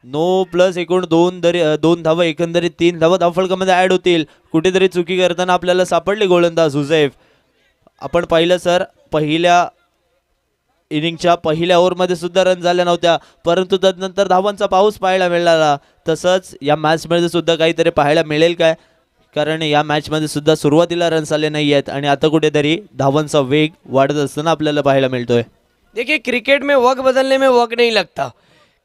S1: नो प्लस एकूण 2 धावा, एकंदरीत 3 धावा धावफलकामध्ये ऍड होतील। कुठेतरी चुकी करताना आपल्याला सापडले गोलंदाज उजैफ। आपण पाहिलं सर, पहिल्या इनिंगच्या पहिल्या ओव्हरमध्ये सुद्धा रन झाल्या नव्हत्या, परंतु तदनंतर धावांचा पाऊस पाहायला मिळाला। तसंच या मॅचमध्ये सुद्धा काहीतरी पाहायला मिळेल काय, कारण या मॅचमध्ये सुद्धा सुरुवातीला रन्स आले नाही आहेत आणि आता कुठेतरी धावांचा वेग वाढत असताना आपल्याला पाहायला मिळतोय।
S2: देखिए क्रिकेट में वक्त बदलने में वक्त नहीं लगता।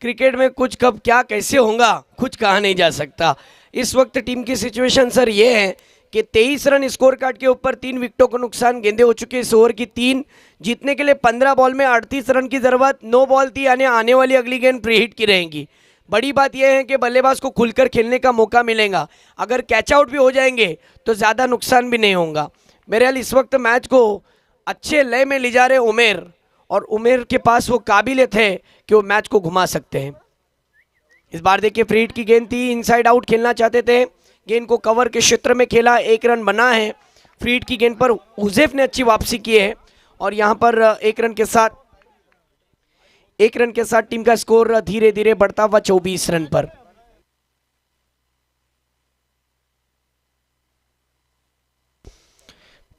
S2: क्रिकेट में कुछ कब क्या कैसे होगा कुछ कहा नहीं जा सकता। इस वक्त टीम की सिचुएशन सर ये है कि 23 रन स्कोर कार्ड के ऊपर, 3 विकेटों को नुकसान, गेंदे हो चुके इस ओवर की 3। जीतने के लिए 15 बॉल में 38 रन की जरूरत। 9 बॉल थी, यानी आने वाली अगली गेंद प्री हिट की रहेंगी। बड़ी बात यह है कि बल्लेबाज को खुलकर खेलने का मौका मिलेगा। अगर कैच आउट भी हो जाएंगे तो ज़्यादा नुकसान भी नहीं होगा। मेरे ख्याल इस वक्त मैच को अच्छे लय में ले जा रहे उमेर, और उमेर के पास वो काबिलियत है कि वो मैच को घुमा सकते हैं। इस बार देखिए फ्री हिट की गेंद थी, इनसाइड आउट खेलना चाहते थे, गेंद को कवर के क्षेत्र में खेला, 1 रन बना है। फ्री हिट की गेंद पर उजैफ ने अच्छी वापसी की है, और यहाँ पर 1 रन के साथ टीम का स्कोर धीरे धीरे बढ़ता हुआ 24 रन पर।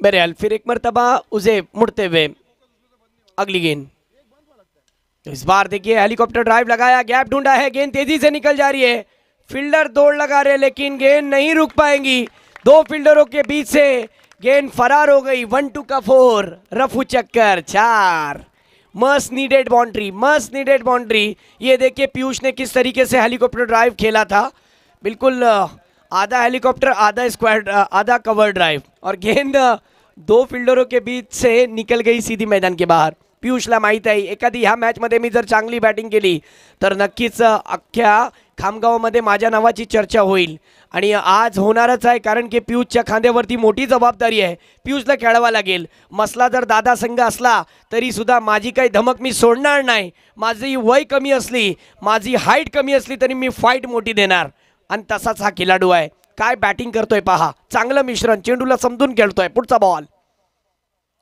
S2: बहरहाल फिर एक मर्तबा उजैफ मुड़ते हुए अगली गेंद। इस बार देखिए हेलीकॉप्टर ड्राइव लगाया, गैप ढूंढा है, गेंद तेजी से निकल जा रही है। फील्डर दौड़ लगा रहे लेकिन गेंद नहीं रुक पाएंगी। 2 फील्डरों के बीच से गेंद फरार हो गई। 1-2 का 4, रफू चक्कर 4। Must needed boundary. ये देखिए पीयूष ने किस तरीके से हेलीकॉप्टर ड्राइव खेला था, बिल्कुल आधा हेलीकॉप्टर आधा स्क्वाड आधा कवर ड्राइव, और गेंद 2 फील्डरों के बीच से निकल गई सीधी मैदान के बाहर। पीयूषला माहीत आहे एखादी ह्या मॅचमध्ये मी जर चांगली बॅटिंग केली तर नक्कीच अख्ख्या खामगावमध्ये माझ्या नावाची चर्चा होईल, आणि आज होणारच आहे, कारण की पीयूषच्या खांद्यावरती मोठी जबाबदारी आहे। पीयूषला खेळावा लागेल। मसला जर दादा संघ असला तरी सुद्धा माझी काही धमक मी सोडणार नाही। माझी वय कमी असली, माझी हाईट कमी असली तरी मी फाईट मोठी देणार, आणि तसाच हा खेळाडू आहे। काय बॅटिंग करतोय पहा, चांगलं मिश्रण, चेंडूला समजून खेळतोय। पुढचा बॉल,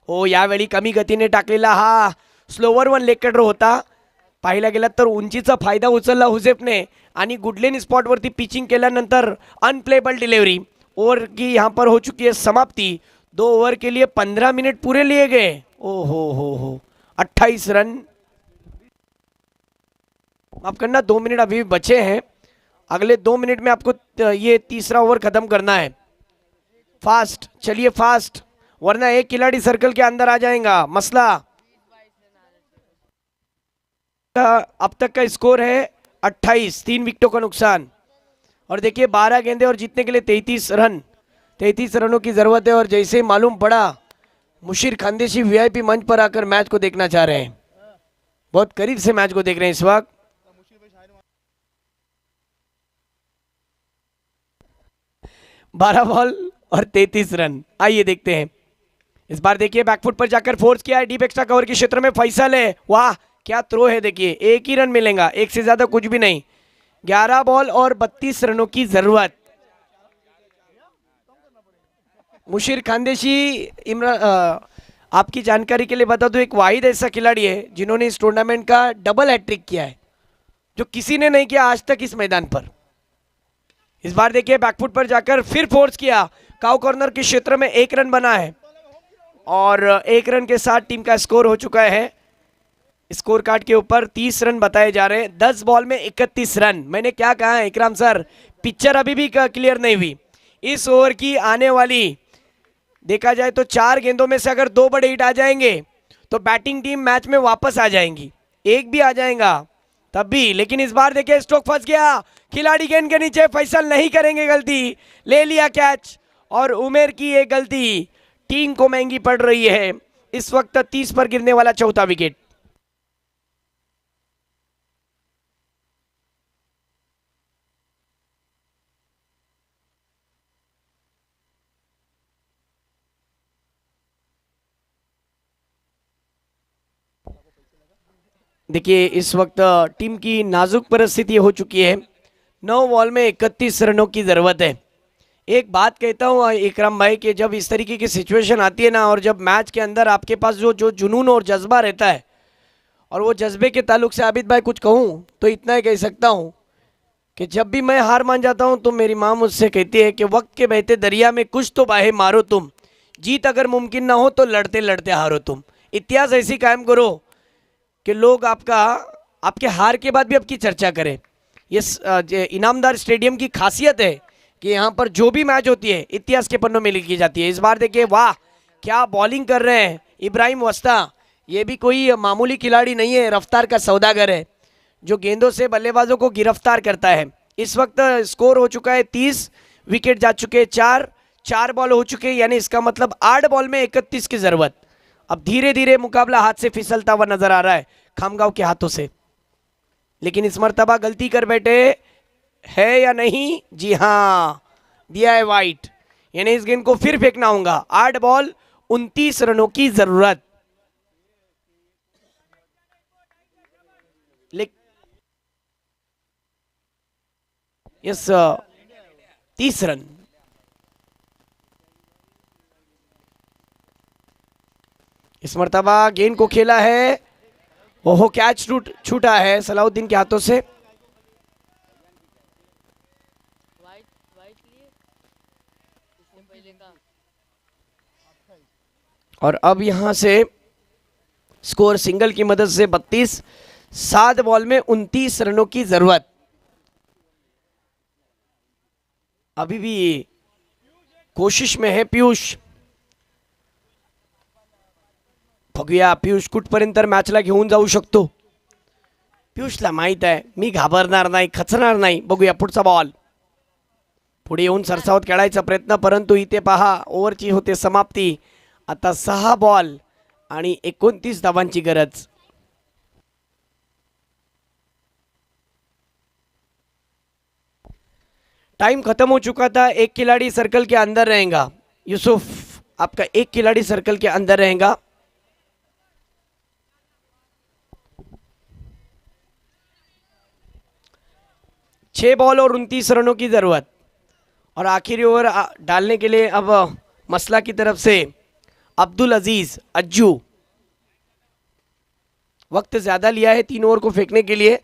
S2: हो यावेळी कमी गतीने टाकलेला हा स्लोवर वन लेग कटर होता. पाहायला गेला तर उंचीचा फायदा उचलला हुसेफने आणि गुडलेन स्पॉटवरती पिचिंग केल्यानंतर अनप्लेबल डिलीवरी. ओवर की यहाँ पर हो चुकी है समाप्ति. 2 ओवर के लिए 15 मिनट पूरे लिए गए. ओ हो 28 रन. माफ करना, 2 मिनट अभी भी बचे हैं. अगले 2 मिनट में आपको ये तीसरा ओवर खत्म करना है. फास्ट चलिए, फास्ट, वरना एक खिलाड़ी सर्कल के अंदर आ जाएगा. मसला अब तक का स्कोर है 28, 3 विकेटों का नुकसान. और देखिए 12 गेंदे और जीतने के लिए 33 रन. 33 रनों की जरूरत है. और जैसे ही मालूम पड़ा, मुशीर खानदेशी वीआईपी मंच पर आकर मैच को देखना चाह रहे हैं. बहुत करीब से मैच को देख रहे हैं इस वक्त. 12 बॉल और 33 रन. आइए देखते हैं. इस बार देखिए बैकफुट पर जाकर फोर्स किया है. डीप एक्स्ट्रा कवर के क्षेत्र में फैसल है. वाह क्या थ्रो है. देखिए एक ही रन मिलेगा, एक से ज्यादा कुछ भी नहीं. 11 बॉल और 32 रनों की जरूरत. मुशीर खानदेशी आपकी जानकारी के लिए बता दूं, एक वाहिद ऐसा खिलाड़ी है जिन्होंने इस टूर्नामेंट का डबल हैट्रिक किया है, जो किसी ने नहीं किया आज तक इस मैदान पर. इस बार देखिए बैकफुट पर जाकर फिर फोर्स किया. काउ कॉर्नर के क्षेत्र में 1 रन बना है और 1 रन के साथ टीम का स्कोर हो चुका है. स्कोर कार्ड के ऊपर 30 रन बताए जा रहे हैं. 10 बॉल में 31 रन. मैंने क्या कहा है इकराम सर, पिक्चर अभी भी क्लियर नहीं हुई. इस ओवर की आने वाली देखा जाए तो 4 गेंदों में से अगर 2 बड़े हिट आ जाएंगे तो बैटिंग टीम मैच में वापस आ जाएंगी. एक भी आ जाएगा तब भी. लेकिन इस बार देखिए स्ट्रोक फंस गया. खिलाड़ी गेंद के नीचे, फैसल नहीं करेंगे गलती. ले लिया कैच. और उमेर की ये गलती टीम को महंगी पड़ रही है. इस वक्त 30 पर गिरने वाला चौथा विकेट. देखिए इस वक्त टीम की नाजुक परिस्थिति हो चुकी है. 9 बॉल में 31 रनों की जरूरत है. एक बात कहता हूँ इकराम भाई, कि जब इस तरीके की सिचुएशन आती है ना, और जब मैच के अंदर आपके पास जो जुनून और जज्बा रहता है, और वो जज्बे के ताल्लुक से आबिद भाई कुछ कहूँ तो इतना ही कह सकता हूँ कि जब भी मैं हार मान जाता हूँ तो मेरी माँ मुझसे कहती है कि वक्त के बहते दरिया में कुछ तो बाहे मारो तुम, जीत अगर मुमकिन ना हो तो लड़ते लड़ते हारो तुम. इतिहास ऐसी कायम करो कि लोग आपके हार के बाद भी आपकी चर्चा करें. ये इनामदार स्टेडियम की खासियत है कि यहाँ पर जो भी मैच होती है इतिहास के पन्नों में लिखी जाती है. इस बार देखिए वाह क्या बॉलिंग कर रहे हैं इब्राहिम वस्ता. ये भी कोई मामूली खिलाड़ी नहीं है, रफ्तार का सौदागर है जो गेंदों से बल्लेबाजों को गिरफ्तार करता है. इस वक्त स्कोर हो चुका है 30. विकेट जा चुके हैं 4 बॉल हो चुके हैं, यानी इसका मतलब 8 बॉल में 31 की जरूरत. अब धीरे धीरे मुकाबला हाथ से फिसलता हुआ नजर आ रहा है खामगांव के हाथों से. लेकिन इस मर्तबा गलती कर बैठे है या नहीं? जी हाँ, दिया है वाइट, यानी इस गेंद को फिर फेंकना होगा. 8 बॉल 29 रनों की जरूरत. Yes 30 run. इस मर्तबा गेंद को खेला है. ओहो कैच छूटा है सलाउद्दीन के हाथों से. और अब यहां से स्कोर सिंगल की मदद से 32. 7 बॉल में 29 रनों की जरूरत. अभी भी कोशिश में है पीयूष. बघूया पीयूष कुठपर्यंत मॅचला घेऊन जाऊ शकतो. पीयूषला माहित आहे मी घाबरणार नाही, खचणार नाही. बघूया पुढचा बॉल. पुढे येऊन सरसावत खेळायचा प्रयत्न, परंतु इथे पहा ओव्हरची होते समाप्ती. आता 6 बॉल आणि 29 धावांची गरज. टाइम खत्म हो चुका था. एक खिलाड़ी सर्कल के अंदर रहेगा. यूसुफ आपका एक खिलाड़ी सर्कल के अंदर रहेगा. छह बॉल और 29 रनों की जरूरत. और आखिरी ओवर डालने के लिए अब मसला की तरफ से अब्दुल अजीज अज्जू. वक्त ज़्यादा लिया है 3 ओवर को फेंकने के लिए,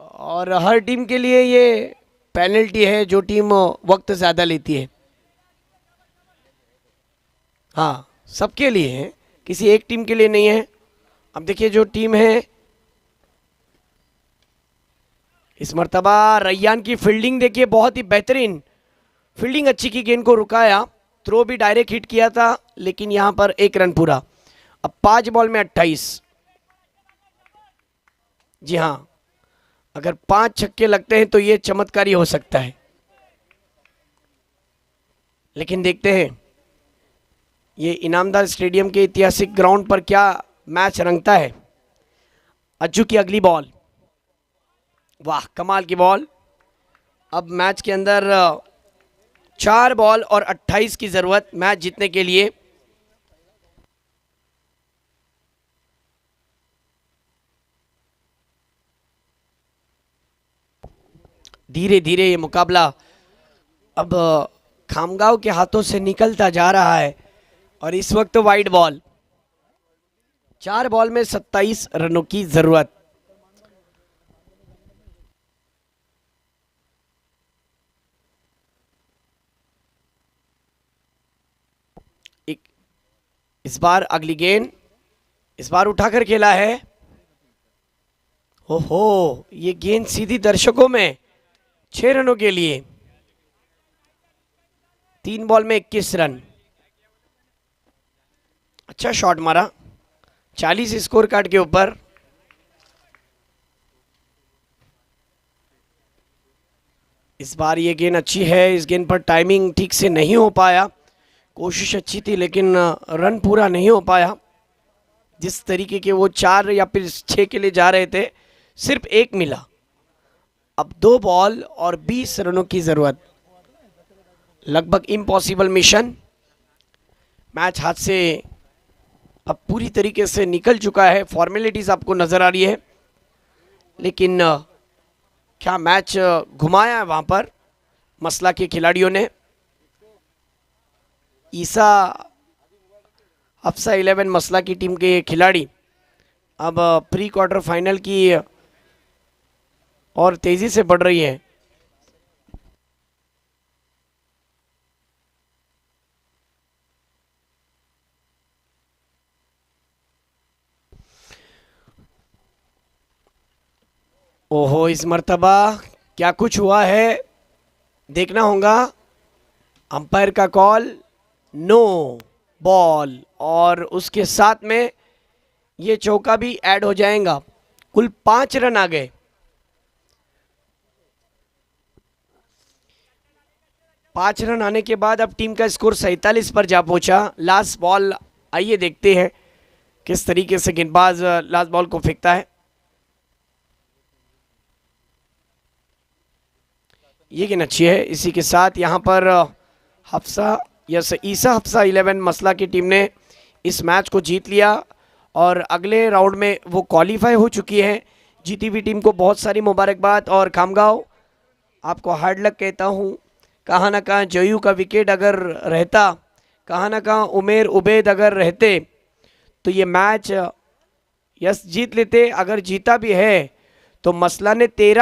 S2: और हर टीम के लिए ये पेनल्टी है जो टीम वक्त ज़्यादा लेती है। हाँ, सबके लिए है, किसी एक टीम के लिए नहीं है। अब देखिए जो टीम है, इस मर्तबा रैयान की फील्डिंग देखिए, बहुत ही बेहतरीन फील्डिंग, अच्छी की, गेंद को रुकाया, थ्रो भी डायरेक्ट हिट किया था, लेकिन यहां पर 1 रन पूरा। अब 5 बॉल में 28। जी हाँ, अगर 5 छक्के लगते हैं तो ये चमत्कारी हो सकता है, लेकिन देखते हैं ये इनामदार स्टेडियम के ऐतिहासिक ग्राउंड पर क्या मैच रंगता है। अज्जू की अगली बॉल, वाह कमाल की बॉल। अब मैच के अंदर 4 बॉल और 28 की जरूरत मैच जीतने के लिए। धीरे धीरे ये मुकाबला अब खामगांव के हाथों से निकलता जा रहा है, और इस वक्त वाइड बॉल, 4 बॉल में 27 रनों की जरूरत। इस बार अगली गेंद, इस बार उठाकर खेला है। ओहो, ये गेंद सीधी दर्शकों में, 6 रनों के लिए। 3 बॉल में 21 रन, अच्छा शॉट मारा, 40 स्कोर कार्ड के ऊपर। इस बार ये गेंद अच्छी है, इस गेंद पर टाइमिंग ठीक से नहीं हो पाया, कोशिश अच्छी थी लेकिन रन पूरा नहीं हो पाया। जिस तरीके के वो 4 या फिर 6 के लिए जा रहे थे, सिर्फ 1 मिला। अब 2 बॉल और 20 रनों की जरूरत, लगभग इम्पॉसिबल मिशन। मैच हाथ से अब पूरी तरीके से निकल चुका है, फॉर्मेलिटीज आपको नजर आ रही है, लेकिन क्या मैच घुमाया है वहां पर मसला के खिलाड़ियों ने। ईसा हफ्सा 11 मसला की टीम के खिलाड़ी अब प्री क्वार्टर फाइनल की और तेजी से बढ़ रही है। ओहो, इस मर्तबा क्या कुछ हुआ है देखना होगा। अंपायर का कॉल नो बॉल, और उसके साथ में ये चौका भी ऐड हो जाएगा। कुल 5 रन आ गए। 5 रन आने के बाद अब टीम का स्कोर 47 पर जा पहुंचा। लास्ट बॉल, आइए देखते हैं किस तरीके से गेंदबाज लास्ट बॉल को फेंकता है। ये गेंद अच्छी है। इसी के साथ यहाँ पर ईसा हफ्सा 11 मसला की टीम ने इस मैच को जीत लिया और अगले राउंड में वो क्वालिफाई हो चुकी है। जीती हुई टीम को बहुत सारी मुबारकबाद। और खामगांव, आपको हार्ड लक कहता हूँ। कहाँ ना कहाँ जयू का विकेट अगर रहता, कहाँ ना कहाँ उमेर उबैद अगर रहते तो ये मैच यस जीत लेते। अगर जीता भी है तो मसला ने 13